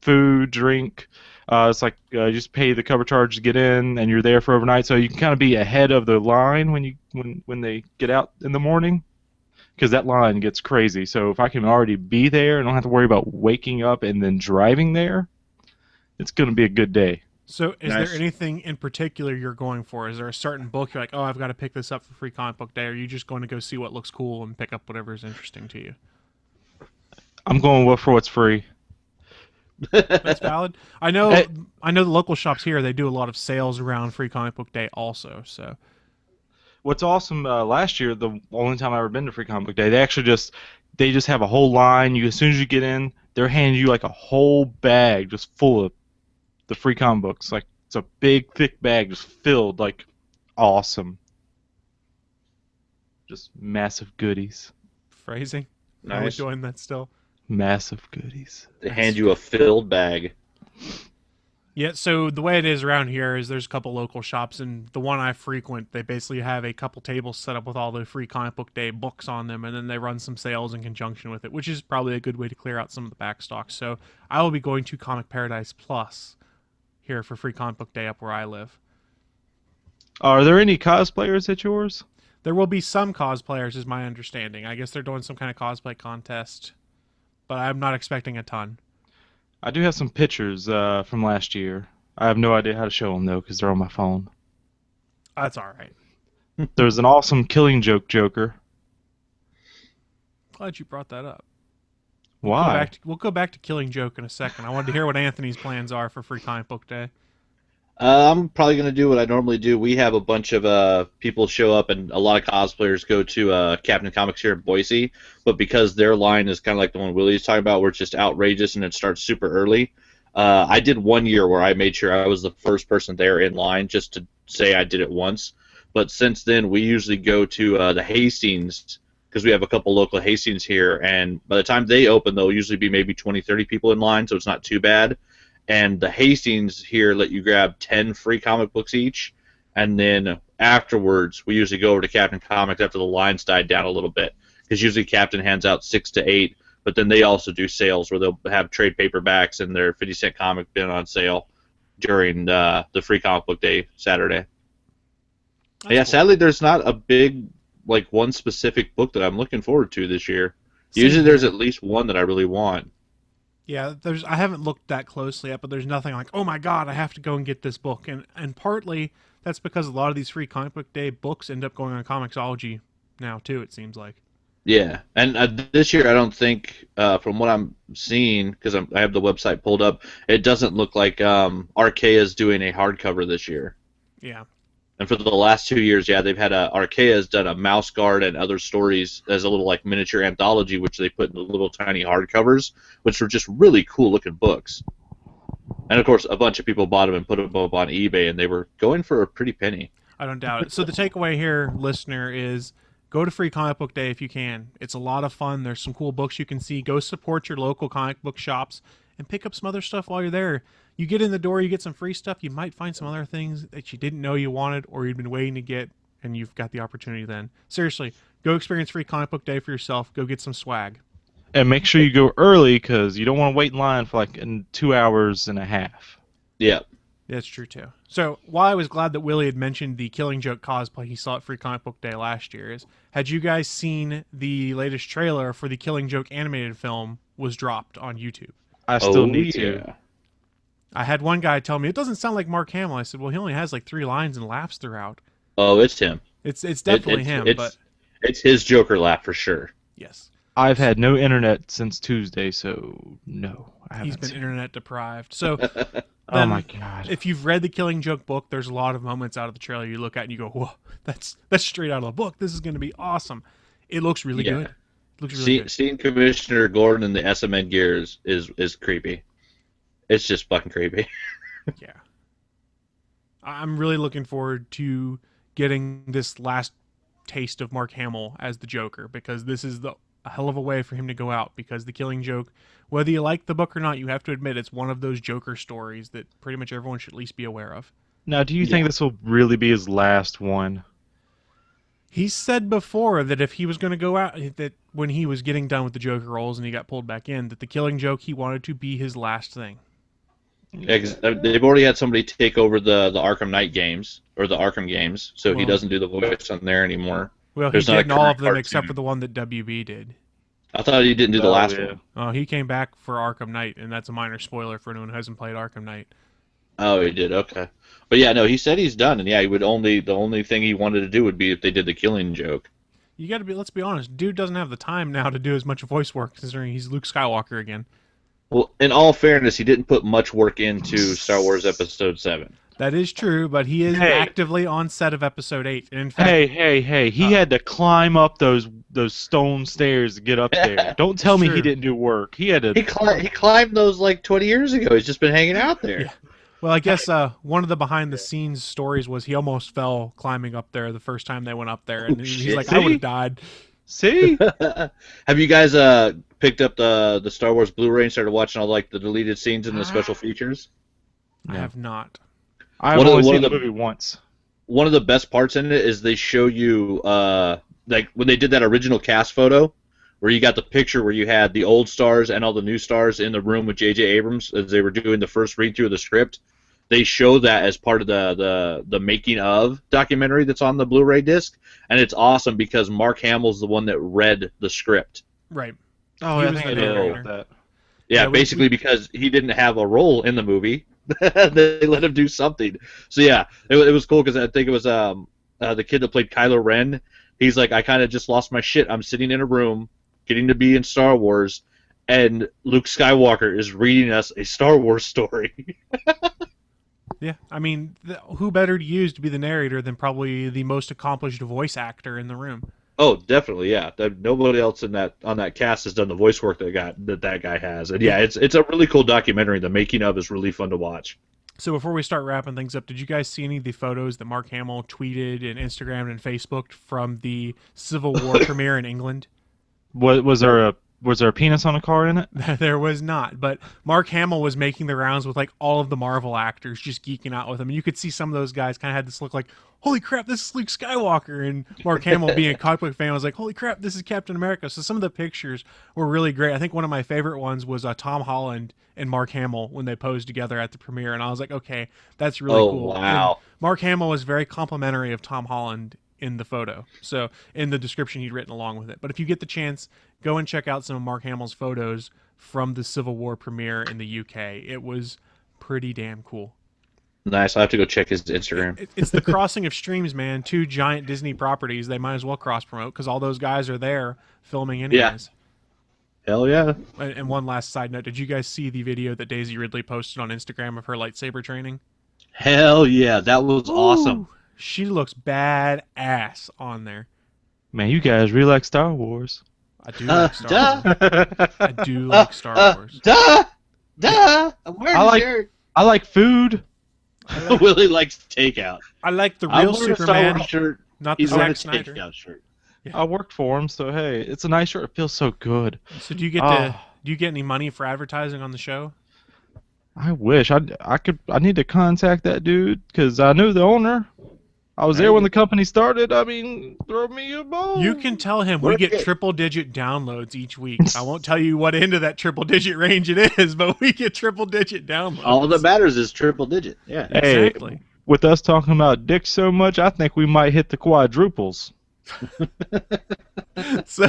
food, drink. It's like you just pay the cover charge to get in, and you're there for overnight, so you can kind of be ahead of the line when they get out in the morning, because that line gets crazy. So if I can already be there and don't have to worry about waking up and then driving there, it's going to be a good day. So is there anything in particular you're going for? Is there a certain book you're like, oh, I've got to pick this up for Free Comic Book Day, or are you just going to go see what looks cool and pick up whatever is interesting to you? I'm going for what's free. That's valid. I know the local shops here, they do a lot of sales around Free Comic Book Day also. So what's awesome, last year, the only time I've ever been to Free Comic Book Day, they just have a whole line. As soon as you get in, they're handing you like a whole bag just full of the free comic books. Like, it's a big, thick bag just filled, like, awesome. Just massive goodies. Phrasing? Nice. Are we doing that still? Massive goodies. They hand you a filled bag. Yeah, so the way it is around here is there's a couple local shops, and the one I frequent, they basically have a couple tables set up with all the Free Comic Book Day books on them, and then they run some sales in conjunction with it, which is probably a good way to clear out some of the back stock. So I will be going to Comic Paradise Plus here for Free Comic Book Day up where I live. Are there any cosplayers at yours? There will be some cosplayers, is my understanding. I guess they're doing some kind of cosplay contest, but I'm not expecting a ton. I do have some pictures from last year. I have no idea how to show them though, because they're on my phone. That's all right. There's an awesome Killing Joke Joker. Glad you brought that up. Why? We'll go back to Killing Joke in a second. I wanted to hear what Anthony's plans are for Free Comic Book Day. I'm probably going to do what I normally do. We have a bunch of people show up, and a lot of cosplayers go to Captain Comics here in Boise. But because their line is kind of like the one Willie's talking about, where it's just outrageous and it starts super early, I did 1 year where I made sure I was the first person there in line just to say I did it once. But since then, we usually go to the Hastings, because we have a couple local Hastings here, and by the time they open, there'll usually be maybe 20, 30 people in line, so it's not too bad. And the Hastings here let you grab 10 free comic books each, and then afterwards, we usually go over to Captain Comics after the lines died down a little bit, because usually Captain hands out 6 to 8, but then they also do sales where they'll have trade paperbacks and their 50-cent comic bin on sale during the Free Comic Book Day Saturday. Yeah, cool. Sadly, there's not a big, like, one specific book that I'm looking forward to this year. Usually there's at least one that I really want. Yeah, I haven't looked that closely yet, but there's nothing like, oh my god, I have to go and get this book. And partly that's because a lot of these Free Comic Book Day books end up going on Comixology now, too, it seems like. Yeah, and this year I don't think, from what I'm seeing, because I have the website pulled up, it doesn't look like Archaea's doing a hardcover this year. Yeah. And for the last 2 years, yeah, they've had Archaea's done a Mouse Guard and other stories as a little like miniature anthology, which they put in the little tiny hardcovers, which were just really cool looking books. And of course, a bunch of people bought them and put them up on eBay, and they were going for a pretty penny. I don't doubt it. So the takeaway here, listener, is go to Free Comic Book Day if you can. It's a lot of fun. There's some cool books you can see. Go support your local comic book shops and pick up some other stuff while you're there. You get in the door, you get some free stuff, you might find some other things that you didn't know you wanted or you'd been waiting to get, and you've got the opportunity then. Seriously, go experience Free Comic Book Day for yourself. Go get some swag. And make sure you go early, because you don't want to wait in line for like 2 hours and a half. Yeah. That's true, too. So, while I was glad that Willie had mentioned the Killing Joke cosplay he saw at Free Comic Book Day last year, had you guys seen the latest trailer for the Killing Joke animated film was dropped on YouTube? I still need to. I had one guy tell me, it doesn't sound like Mark Hamill. I said, well, he only has like 3 lines and laughs throughout. Oh, it's him. It's definitely him. But it's his Joker laugh for sure. Yes. I've had no internet since Tuesday, so no. He's been internet deprived. So, oh my god! If you've read the Killing Joke book, there's a lot of moments out of the trailer you look at and you go, "Whoa, that's straight out of the book. This is going to be awesome." It looks really good. It looks really good. Seeing Commissioner Gordon in the SMN gear is creepy. It's just fucking creepy. Yeah. I'm really looking forward to getting this last taste of Mark Hamill as the Joker, because this is a hell of a way for him to go out, because the Killing Joke, whether you like the book or not, you have to admit it's one of those Joker stories that pretty much everyone should at least be aware of. Now, do you think this will really be his last one? He said before that if he was going to go out, that when he was getting done with the Joker roles and he got pulled back in, that the Killing Joke, he wanted to be his last thing. Yeah, 'cause they've already had somebody take over the Arkham Knight games, or the Arkham games, so he doesn't do the voice on there anymore. Well, he did in all of them except for the one that WB did. I thought he didn't do the last one. Oh, he came back for Arkham Knight, and that's a minor spoiler for anyone who hasn't played Arkham Knight. Oh, he did. Okay, but yeah, no, he said he's done, and yeah, the only thing he wanted to do would be if they did the Killing Joke. You got to be. Let's be honest, dude doesn't have the time now to do as much voice work, considering he's Luke Skywalker again. Well, in all fairness, he didn't put much work into Star Wars Episode 7. That is true, but he is actively on set of Episode 8. And in fact, hey! He had to climb up those stone stairs to get up there. Don't tell me he didn't do work. He had to. He climbed those like 20 years ago. He's just been hanging out there. Yeah. Well, I guess one of the behind-the-scenes stories was he almost fell climbing up there the first time they went up there, and he's like, I would have died. See? Have you guys picked up the Star Wars Blu-ray and started watching all like the deleted scenes and the special features? I have not. I've only seen the movie once. One of the best parts in it is they show you like when they did that original cast photo, where you got the picture where you had the old stars and all the new stars in the room with J.J. Abrams as they were doing the first read-through of the script. they show that as part of the making of documentary that's on the Blu-ray disc, and it's awesome because Mark Hamill's the one that read the script. Right. Oh, He yeah, I was think the I know narrator. about that. Yeah, Yeah, basically because he didn't have a role in the movie, they let him do something. So yeah, it was cool because I think it was the kid that played Kylo Ren. He's like, I kind of just lost my shit. I'm sitting in a room, getting to be in Star Wars, and Luke Skywalker is reading us a Star Wars story. Yeah, I mean, who better to use to be the narrator than probably the most accomplished voice actor in the room? Oh, definitely, yeah. Nobody else on that cast has done the voice work that guy has, and yeah, it's a really cool documentary. The making of is really fun to watch. So before we start wrapping things up, did you guys see any of the photos that Mark Hamill tweeted and Instagrammed and Facebooked from the Civil War premiere in England? Was there a penis on a car in it? There was not, but Mark Hamill was making the rounds with like all of the Marvel actors, just geeking out with him. And you could see some of those guys kind of had this look like, holy crap, this is Luke Skywalker. And Mark Hamill, being a comic book fan, was like, holy crap, this is Captain America. So some of the pictures were really great. I think one of my favorite ones was Tom Holland and Mark Hamill when they posed together at the premiere. And I was like, okay, that's really cool. Wow. And Mark Hamill was very complimentary of Tom Holland in the photo. So in the description he'd written along with it. But if you get the chance, go and check out some of Mark Hamill's photos from the Civil War premiere in the UK. It was pretty damn cool. Nice. I have to go check his Instagram. It's the crossing of streams, man. Two giant Disney properties. They might as well cross promote because all those guys are there filming anyways. Hell yeah. And one last side note: did you guys see the video that Daisy Ridley posted on Instagram of her lightsaber training? Hell yeah, that was awesome. She looks badass on there. Man, you guys really like Star Wars. I do like Star Wars. I do like Star Wars. I'm wearing a shirt. I like food. Willie likes takeout. I like the I'm real wearing a Star Superman, Wars shirt. not the He's wearing a Zack Snyder. takeout shirt. I worked for him, so hey, it's a nice shirt. It feels so good. So do you get any money for advertising on the show? I wish I could. I need to contact that dude because I knew the owner. I was there when the company started. I mean, throw me a bone. You can tell him we get triple-digit downloads each week. I won't tell you what end of that triple-digit range it is, but we get triple-digit downloads. All that matters is triple digit. Yeah. Hey, Exactly. with us talking about dicks so much, I think we might hit the quadruples. So,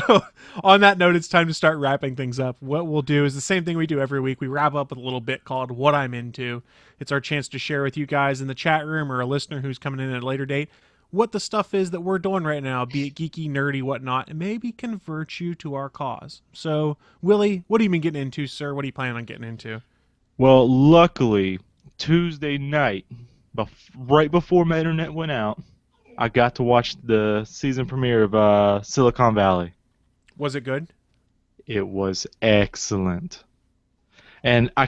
on that note, it's time to start wrapping things up. What we'll do is the same thing we do every week. We wrap up with a little bit called What I'm Into. It's our chance to share with you guys in the chat room or a listener who's coming in at a later date what the stuff is that we're doing right now, be it geeky, nerdy, whatnot, and maybe convert you to our cause. So, Willie, what have you been getting into, sir? What are you planning on getting into? Well, luckily, Tuesday night, right before my internet went out, I got to watch the season premiere of Silicon Valley. Was it good? It was excellent. And I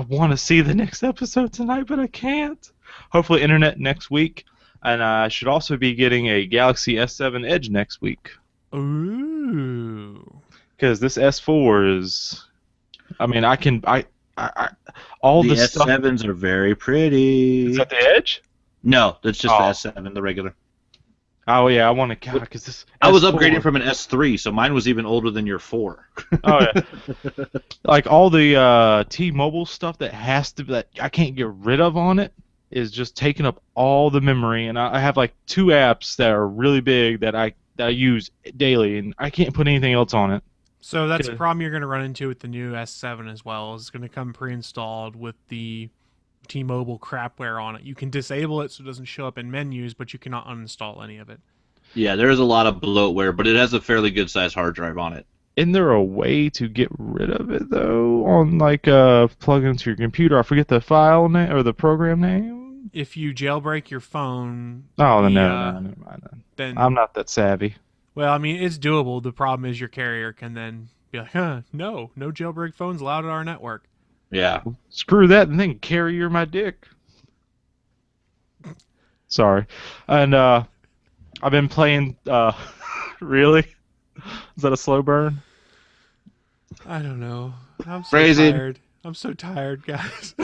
want to see the next episode tonight, but I can't. Hopefully internet next week. And I should also be getting a Galaxy S7 Edge next week. Ooh. Because this S4 is... I mean, all the stuff... S7s are very pretty. Is that the Edge? No, that's just the S7, the regular. Oh, yeah, I want to... because this I was S4 upgrading from an S3, so mine was even older than your 4. Oh, yeah. Like, all the T-Mobile stuff that I can't get rid of on it is just taking up all the memory, and I have, like, 2 apps that are really big that I use daily, and I can't put anything else on it. So that's a problem you're going to run into with the new S7 as well. It's going to come pre-installed with the T-Mobile crapware on it. You can disable it so it doesn't show up in menus, but you cannot uninstall any of it. Yeah, there is a lot of bloatware, but it has a fairly good-sized hard drive on it. Isn't there a way to get rid of it, though, on, like, plug into your computer? I forget the file name or the program name. If you jailbreak your phone... Oh, no, never mind then. I'm not that savvy. Well, I mean, it's doable. The problem is your carrier can then be like, no jailbreak phones allowed on our network. Yeah. Screw that and then carrier my dick. Sorry. And I've been playing... really? Is that a slow burn? I don't know. I'm so Phrasing. tired. I'm so tired, guys.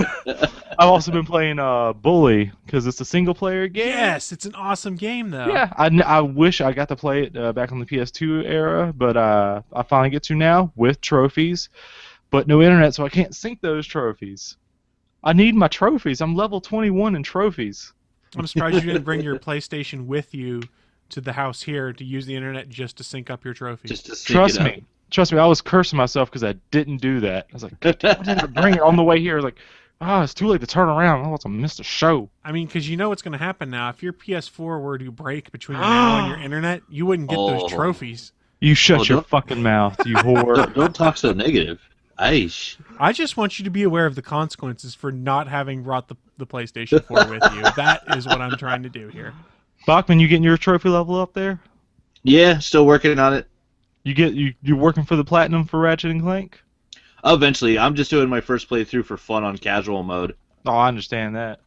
I've also been playing Bully because it's a single-player game. Yes, it's an awesome game, though. Yeah, I wish I got to play it back on the PS2 era, but I finally get to now with trophies, but no internet, so I can't sync those trophies. I need my trophies. I'm level 21 in trophies. I'm surprised you didn't bring your PlayStation with you to the house here to use the internet just to sync up your trophies. Just to sync Trust it up. me. Trust me, I was cursing myself because I didn't do that. I was like, God damn, I didn't bring it on the way here. I was like, it's too late to turn around. I almost missed a show. I mean, because you know what's going to happen now. If your PS4 were to break between now and your internet, you wouldn't get those trophies. You shut your fucking mouth, you whore. Don't talk so negative. Aish. I just want you to be aware of the consequences for not having brought the PlayStation 4 with you. That is what I'm trying to do here. Bachman, you getting your trophy level up there? Yeah, still working on it. You're working for the platinum for Ratchet and Clank? Eventually, I'm just doing my first playthrough for fun on casual mode. Oh, I understand that.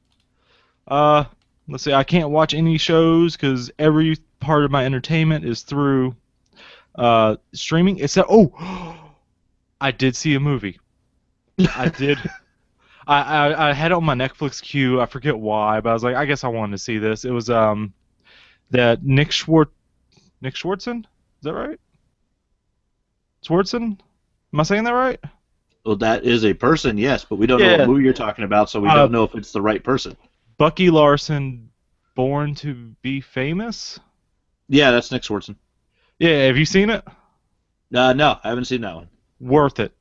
Let's see. I can't watch any shows because every part of my entertainment is through streaming. Except, I did see a movie. I did. I had it on my Netflix queue. I forget why, but I was like, I guess I wanted to see this. It was that Nick Swartzen? Is that right? Swartzen? Am I saying that right? Well, that is a person, yes, but we don't know what movie you're talking about, so we don't know if it's the right person. Bucky Larson, Born to be Famous? Yeah, that's Nick Swartzen. Yeah, have you seen it? No, I haven't seen that one. Worth it.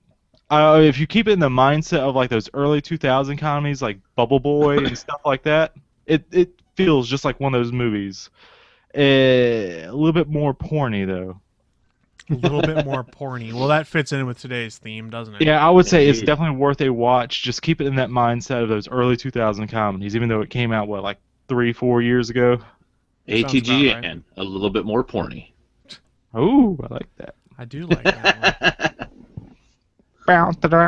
If you keep it in the mindset of like those early 2000 comedies like Bubble Boy and stuff like that, it feels just like one of those movies. A little bit more porny, though. A little bit more porny. Well, that fits in with today's theme, doesn't it? Yeah, I would say it's definitely worth a watch. Just keep it in that mindset of those early 2000 comedies, even though it came out, like 3-4 years ago? ATG right. And a little bit more porny. Oh, I like that. I do like that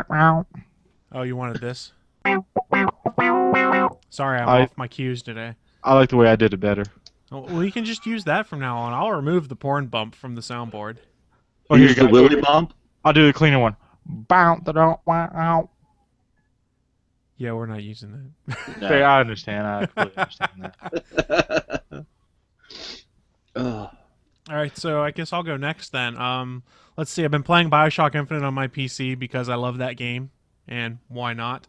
one. Oh, you wanted this? Sorry, I'm off my cues today. I like the way I did it better. Well, you can just use that from now on. I'll remove the porn bump from the soundboard. Oh, use the Willy bump? I'll do the cleaner one. Yeah, we're not using that. No. I understand. I completely understand that. All right, so I guess I'll go next then. Let's see. I've been playing BioShock Infinite on my PC because I love that game, and why not?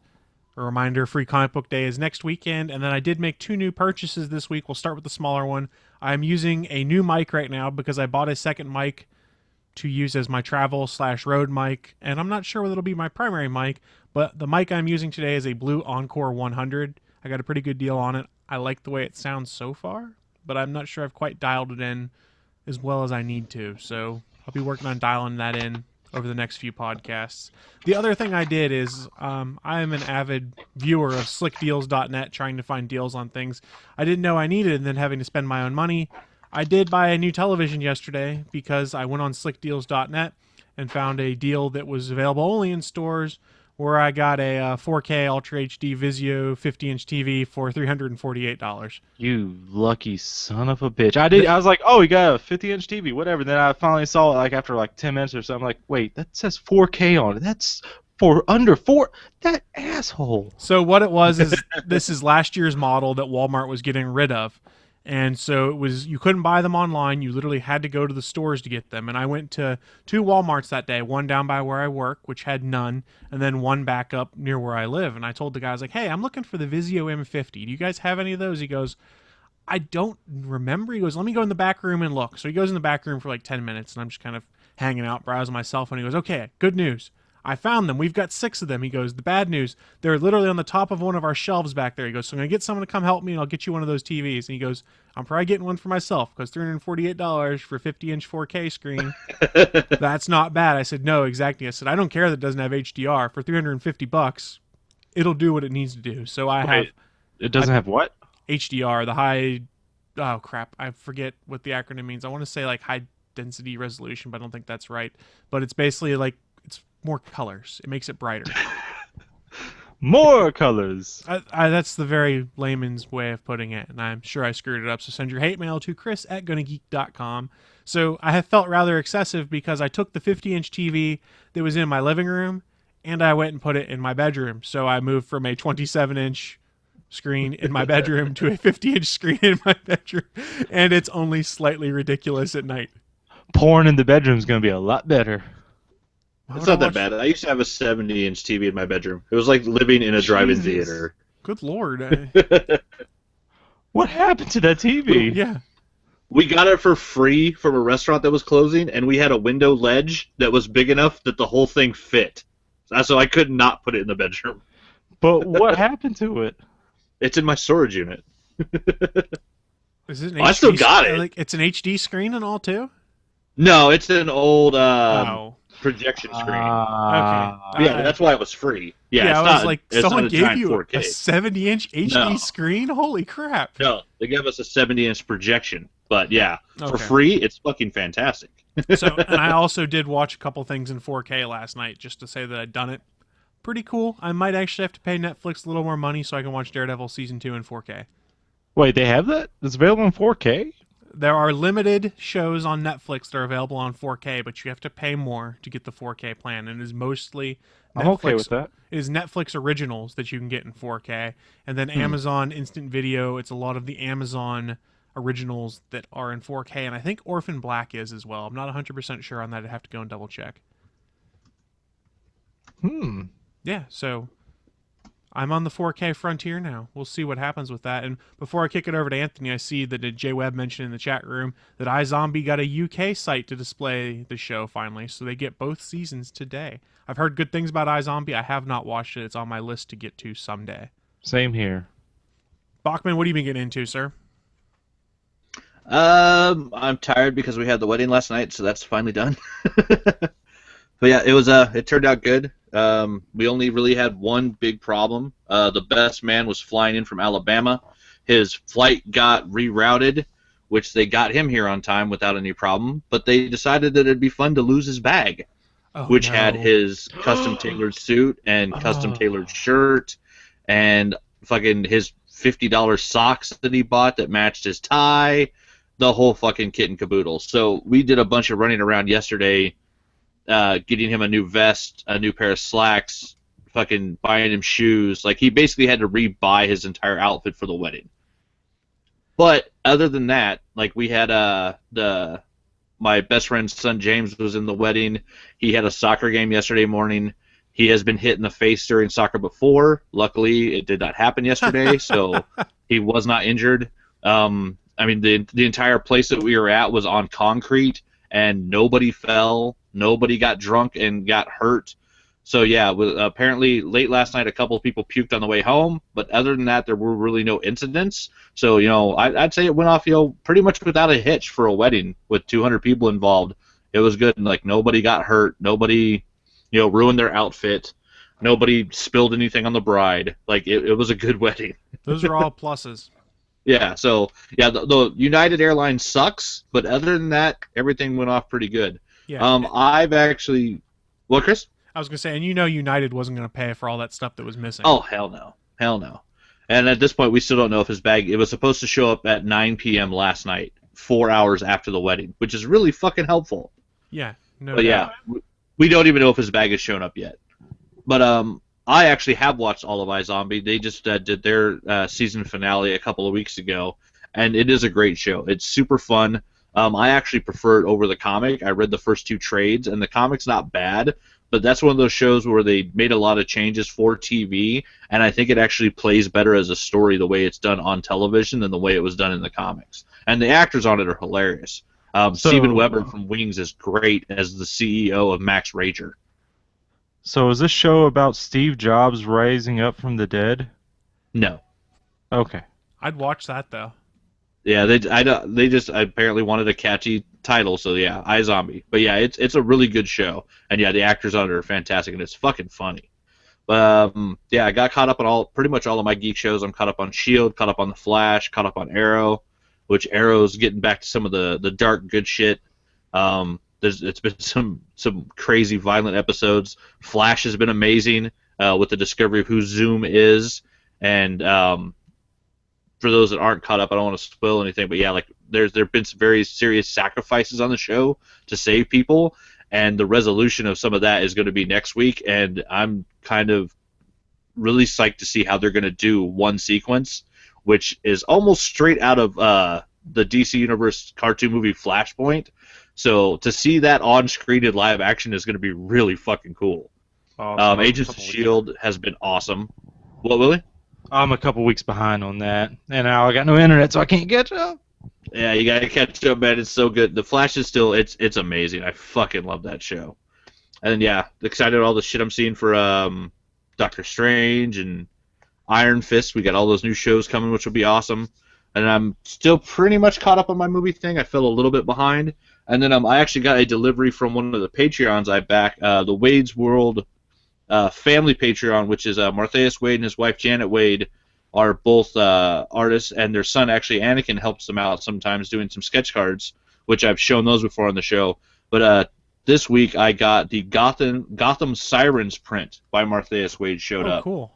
A reminder, Free Comic Book Day is next weekend, and then I did make 2 new purchases this week. We'll start with the smaller one. I'm using a new mic right now because I bought a second mic to use as my travel/road mic, and I'm not sure whether it'll be my primary mic, but the mic I'm using today is a Blue Encore 100. I got a pretty good deal on it. I like the way it sounds so far, but I'm not sure I've quite dialed it in as well as I need to, so I'll be working on dialing that in over the next few podcasts. The other thing I did is I am an avid viewer of slickdeals.net, trying to find deals on things I didn't know I needed and then having to spend my own money. I did buy a new television yesterday because I went on slickdeals.net and found a deal that was available only in stores where I got a 4K Ultra HD Vizio 50-inch TV for $348. You lucky son of a bitch. I was like, oh, you got a 50-inch TV, whatever. Then I finally saw it like after like 10 minutes or so. I'm like, wait, that says 4K on it. That's for under 4. That asshole. So what it was is this is last year's model that Walmart was getting rid of. And so it was, you couldn't buy them online. You literally had to go to the stores to get them. And I went to 2 Walmarts that day, one down by where I work, which had none, and then one back up near where I live. And I told the guy, I was like, hey, I'm looking for the Vizio M50. Do you guys have any of those? He goes, I don't remember. He goes, let me go in the back room and look. So he goes in the back room for like 10 minutes, and I'm just kind of hanging out, browsing my cell phone. He goes, okay, good news. I found them. We've got 6 of them. He goes, the bad news, they're literally on the top of one of our shelves back there. He goes, so I'm going to get someone to come help me, and I'll get you one of those TVs. And he goes, I'm probably getting one for myself because $348 for a 50-inch 4K screen, that's not bad. I said, no, exactly. I said, I don't care that it doesn't have HDR. For $350, it'll do what it needs to do. So I have... It doesn't have what? HDR, the high... Oh, crap. I forget what the acronym means. I want to say like high density resolution, but I don't think that's right. But it's basically like... it's more colors. It makes it brighter. More colors. That's the very layman's way of putting it, and I'm sure I screwed it up. So send your hate mail to chris@gonnageek.com. So I have felt rather excessive because I took the 50-inch TV that was in my living room and I went and put it in my bedroom. So I moved from a 27-inch screen in my bedroom to a 50-inch screen in my bedroom, and it's only slightly ridiculous at night. Porn in the bedroom is going to be a lot better. Why It's would I not that watch- bad. I used to have a 70-inch TV in my bedroom. It was like living in a drive-in Jesus. theater. Good lord. What happened to that TV? Yeah. We got it for free from a restaurant that was closing, and we had a window ledge that was big enough that the whole thing fit. So I could not put it in the bedroom. But what happened to it? It's in my storage unit. Is it an Oh, I still HD got it. Like it's an HD screen and all too? No, it's an old Oh. projection screen. Okay. Yeah, that's why it was free. Yeah, it's I was not, like, it's someone not a gave giant you 4K. a 70-inch HD No. screen? Holy crap. No, they gave us a 70-inch projection. But yeah, for Okay. free, it's fucking fantastic. So, and I also did watch a couple things in 4K last night just to say that I'd done it. Pretty cool. I might actually have to pay Netflix a little more money so I can watch Daredevil Season 2 in 4K. Wait, they have that? It's available in 4K? There are limited shows on Netflix that are available on 4K, but you have to pay more to get the 4K plan, and it is mostly I'm okay with that. It is Netflix originals that you can get in 4K, and then Amazon Instant Video. It's a lot of the Amazon originals that are in 4K, and I think Orphan Black is as well. I'm not 100% sure on that. I'd have to go and double check. Yeah, so I'm on the 4K frontier now. We'll see what happens with that. And before I kick it over to Anthony, I see that Jay Webb mentioned in the chat room that iZombie got a UK site to display the show finally, so they get both seasons today. I've heard good things about iZombie. I have not watched it. It's on my list to get to someday. Same here. Bachman, what have you been getting into, sir? I'm tired because we had the wedding last night, so that's finally done. But yeah, it turned out good. We only really had one big problem. The best man was flying in from Alabama. His flight got rerouted, which they got him here on time without any problem, but they decided that it'd be fun to lose his bag, which had his custom tailored suit and custom tailored shirt and fucking his $50 socks that he bought that matched his tie, the whole fucking kit and caboodle. So we did a bunch of running around yesterday, getting him a new vest, a new pair of slacks, fucking buying him shoes. Like, he basically had to re-buy his entire outfit for the wedding. But other than that, like, we had my best friend's son James was in the wedding. He had a soccer game yesterday morning. He has been hit in the face during soccer before. Luckily, it did not happen yesterday, so he was not injured. I mean, the entire place that we were at was on concrete, and nobody fell. Nobody got drunk and got hurt. So yeah, apparently late last night a couple of people puked on the way home, but other than that there were really no incidents. So, I'd say it went off, pretty much without a hitch for a wedding with 200 people involved. It was good, and like nobody got hurt, nobody, ruined their outfit, nobody spilled anything on the bride. Like it was a good wedding. Those are all pluses. Yeah, so yeah, the United Airlines sucks, but other than that, everything went off pretty good. Yeah. I've actually, what, Chris? I was going to say, and United wasn't going to pay for all that stuff that was missing. Oh, hell no. And at this point, we still don't know if his bag, it was supposed to show up at 9 p.m. last night, 4 hours after the wedding, which is really fucking helpful. Yeah, no But doubt. yeah, we don't even know if his bag has shown up yet. But I actually have watched all of iZombie. They just did their season finale a couple of weeks ago, and it is a great show. It's super fun. I actually prefer it over the comic. I read the first 2 trades, and the comic's not bad, but that's one of those shows where they made a lot of changes for TV, and I think it actually plays better as a story the way it's done on television than the way it was done in the comics. And the actors on it are hilarious. Steven Weber from Wings is great as the CEO of Max Rager. So is this show about Steve Jobs rising up from the dead? No. Okay. I'd watch that, though. Yeah, they just apparently wanted a catchy title, so yeah, iZombie. But yeah, it's a really good show, and yeah, the actors on it are fantastic, and it's fucking funny. But yeah, I got caught up on pretty much all of my geek shows. I'm caught up on S.H.I.E.L.D., caught up on The Flash, caught up on Arrow, which Arrow's getting back to some of the dark good shit. It's been some crazy violent episodes. Flash has been amazing with the discovery of who Zoom is, and for those that aren't caught up, I don't want to spoil anything, but yeah, like there've been some very serious sacrifices on the show to save people, and the resolution of some of that is going to be next week, and I'm kind of really psyched to see how they're going to do one sequence, which is almost straight out of the DC Universe cartoon movie Flashpoint. So to see that on screen in live action is going to be really fucking cool. Agents of S.H.I.E.L.D. has been awesome. What, Willie? I'm a couple weeks behind on that, and now I got no internet, so I can't catch up. Yeah, you gotta catch up, man. It's so good. The Flash is still, it's amazing. I fucking love that show. And then, yeah, excited all the shit I'm seeing for Doctor Strange and Iron Fist. We got all those new shows coming, which will be awesome. And I'm still pretty much caught up on my movie thing. I fell a little bit behind. And then I actually got a delivery from one of the Patreons I back, the Wade's World family Patreon, which is Martheus Wade and his wife Janet Wade are both artists, and their son actually Anakin helps them out sometimes doing some sketch cards, which I've shown those before on the show. But this week I got the Gotham Sirens print by Martheus Wade showed up. Cool.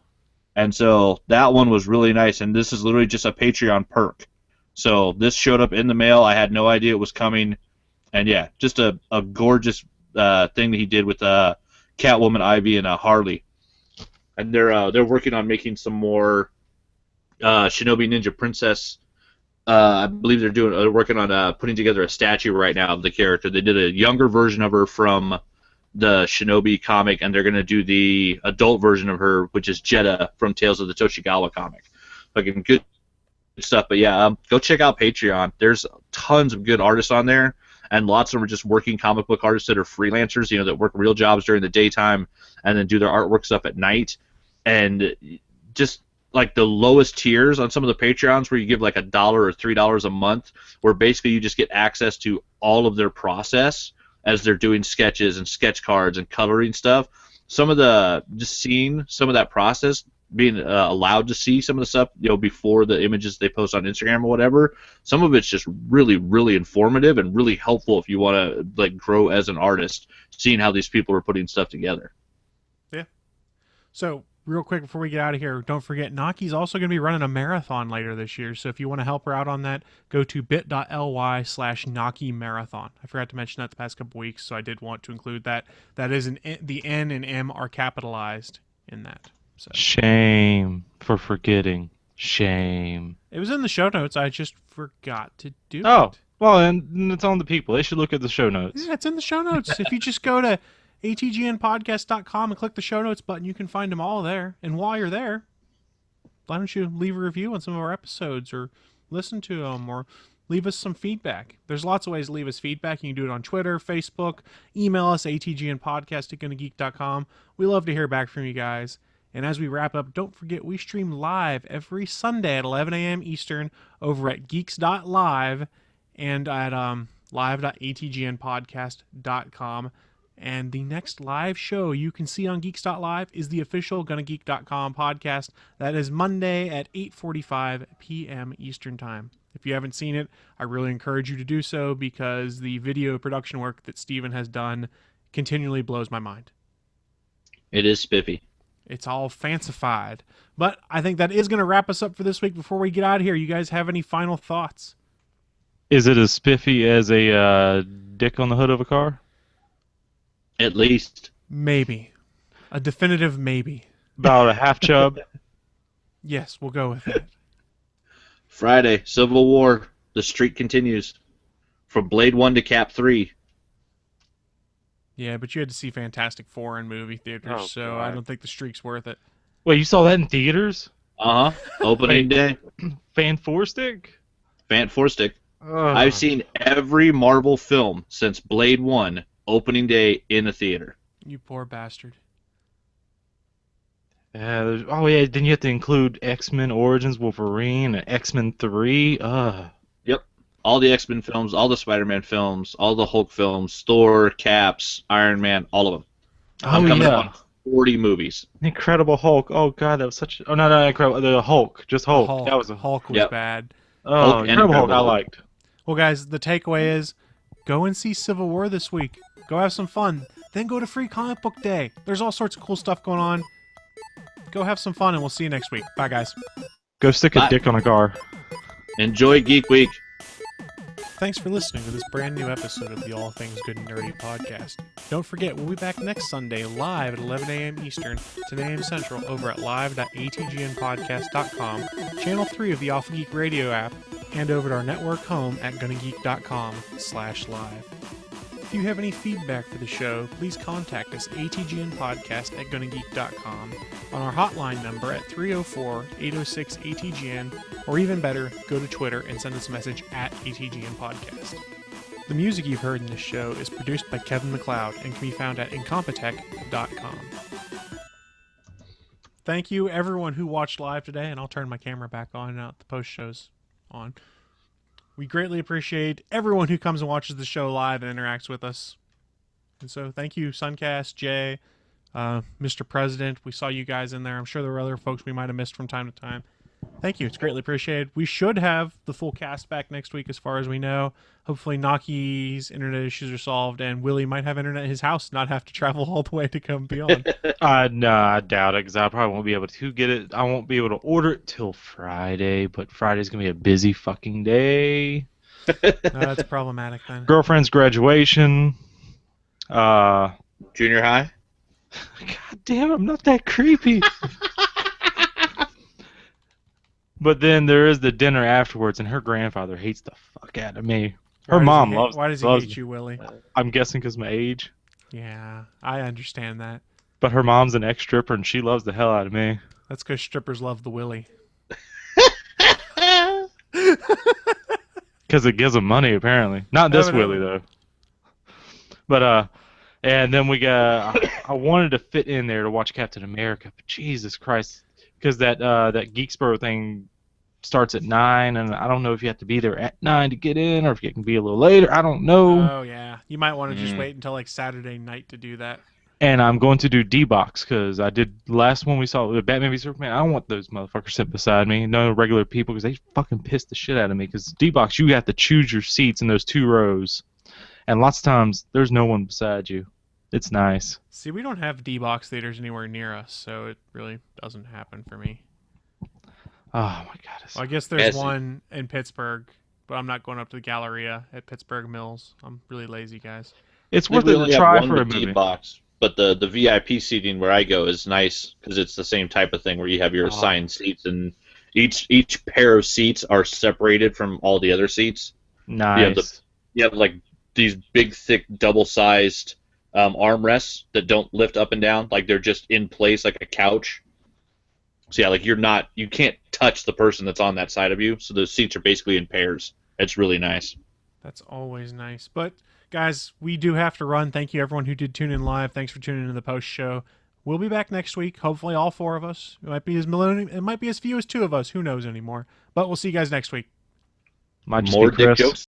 And so that one was really nice, and this is literally just a Patreon perk. So this showed up in the mail. I had no idea it was coming, and yeah, just a gorgeous thing that he did with Catwoman, Ivy, and Harley. And they're working on making some more Shinobi Ninja Princess. I believe they're working on putting together a statue right now of the character. They did a younger version of her from the Shinobi comic, and they're going to do the adult version of her, which is Jeddah from Tales of the Toshigawa comic. Fucking good stuff. But yeah, go check out Patreon. There's tons of good artists on there, and lots of them are just working comic book artists that are freelancers, that work real jobs during the daytime and then do their artwork stuff at night. And just like the lowest tiers on some of the Patreons where you give like $1 or $3 a month, where basically you just get access to all of their process as they're doing sketches and sketch cards and coloring stuff. Just seeing some of that process, being allowed to see some of the stuff, before the images they post on Instagram or whatever. Some of it's just really, really informative and really helpful if you want to like grow as an artist, seeing how these people are putting stuff together. Yeah. So real quick before we get out of here, don't forget Naki's also going to be running a marathon later this year. So if you want to help her out on that, go to bit.ly/Naki marathon. I forgot to mention that the past couple weeks, so I did want to include that. That is the N and M are capitalized in that. So. Shame for forgetting. Shame. It was in the show notes. I just forgot to do it. Oh, well, and it's on the people. They should look at the show notes. Yeah, it's in the show notes. If you just go to atgnpodcast.com and click the show notes button, you can find them all there. And while you're there, why don't you leave a review on some of our episodes, or listen to them, or leave us some feedback. There's lots of ways to leave us feedback. You can do it on Twitter, Facebook, email us, atgnpodcast@gonnageek.com. We love to hear back from you guys. And as we wrap up, don't forget we stream live every Sunday at 11 a.m. Eastern over at geeks.live and at live.atgnpodcast.com. And the next live show you can see on Geeks.live is the official GonnaGeek.com podcast. That is Monday at 8:45 p.m. Eastern Time. If you haven't seen it, I really encourage you to do so, because the video production work that Steven has done continually blows my mind. It is spiffy. It's all fancified. But I think that is going to wrap us up for this week. Before we get out of here, you guys have any final thoughts? Is it as spiffy as a dick on the hood of a car? At least. Maybe. A definitive maybe. About a half chub? Yes, we'll go with that. Friday, Civil War. The streak continues. From Blade 1 to Cap 3. Yeah, but you had to see Fantastic Four in movie theaters, so I don't think the streak's worth it. Wait, you saw that in theaters? Uh-huh. Opening day. Fan 4-stick? Fan 4-stick. I've seen every Marvel film since Blade 1 opening day in a theater. You poor bastard. Yeah, then you have to include X-Men Origins Wolverine and X-Men 3. Yep. All the X-Men films, all the Spider-Man films, all the Hulk films, Thor, Caps, Iron Man, all of them. I'm coming up on 40 movies. Incredible Hulk. Oh, God, that was such... Oh, no, Incredible. The Hulk. Just Hulk. That was Hulk was bad. Oh, Incredible Hulk I liked. Well, guys, the takeaway is go and see Civil War this week. Go have some fun. Then go to Free Comic Book Day. There's all sorts of cool stuff going on. Go have some fun, and we'll see you next week. Bye, guys. Go stick a dick on a car. Enjoy Geek Week. Thanks for listening to this brand new episode of the All Things Good and Nerdy podcast. Don't forget, we'll be back next Sunday live at 11 a.m. Eastern, 10 a.m. Central over at live.atgnpodcast.com, channel 3 of the Alpha Geek Radio app, and over at our network home at gonnageek.com/live. If you have any feedback for the show, please contact us atgnpodcast@gonnageek.com, on our hotline number at 304-806-ATGN, or even better, go to Twitter and send us a message at ATGNpodcast. The music you've heard in this show is produced by Kevin MacLeod and can be found at incompetech.com. Thank you everyone who watched live today, and I'll turn my camera back on now that the post show's on. We greatly appreciate everyone who comes and watches the show live and interacts with us. And so thank you, Suncast, Jay, Mr. President. We saw you guys in there. I'm sure there were other folks we might have missed from time to time. Thank you. It's greatly appreciated. We should have the full cast back next week as far as we know. Hopefully Naki's internet issues are solved, and Willie might have internet at his house, not have to travel all the way to come be on. No, I doubt it, because I probably won't be able to get it. I won't be able to order it till Friday, but Friday's going to be a busy fucking day. No, that's problematic then. Girlfriend's graduation. Junior high? God damn, I'm not that creepy. But then there is the dinner afterwards, and her grandfather hates the fuck out of me. Her mom loves. Why does he hate you, Willie? I'm guessing because of my age. Yeah, I understand that. But her mom's an ex-stripper, and she loves the hell out of me. That's because strippers love the Willie. Because it gives them money, apparently. Not this Willie, though. But, and then we got... I wanted to fit in there to watch Captain America, but Jesus Christ. Because that Geeksboro thing starts at 9, and I don't know if you have to be there at 9 to get in, or if you can be a little later. I don't know. Oh, yeah. You might want to just wait until, like, Saturday night to do that. And I'm going to do D-Box, because I did the last one we saw, the Batman v Superman. I don't want those motherfuckers sitting beside me. No regular people, because they fucking piss the shit out of me. Because D-Box, you have to choose your seats in those 2 rows. And lots of times, there's no one beside you. It's nice. See, we don't have D-Box theaters anywhere near us, so it really doesn't happen for me. Oh, my God. Well, I guess there's one in Pittsburgh, but I'm not going up to the Galleria at Pittsburgh Mills. I'm really lazy, guys. It's worth it to try for a movie. D-Box, but the VIP seating where I go is nice because it's the same type of thing where you have your assigned seats, and each pair of seats are separated from all the other seats. Nice. You have like these big, thick, double-sized armrests that don't lift up and down, like they're just in place like a couch. So yeah, like you can't touch the person that's on that side of you, so those seats are basically in pairs. It's really nice. That's always nice. But guys, we do have to run. Thank you everyone who did tune in live. Thanks for tuning in to the post show. We'll be back next week. Hopefully all 4 of us. It might be as few as 2 of us. Who knows anymore? But we'll see you guys next week. Might just More be dick Chris. jokes.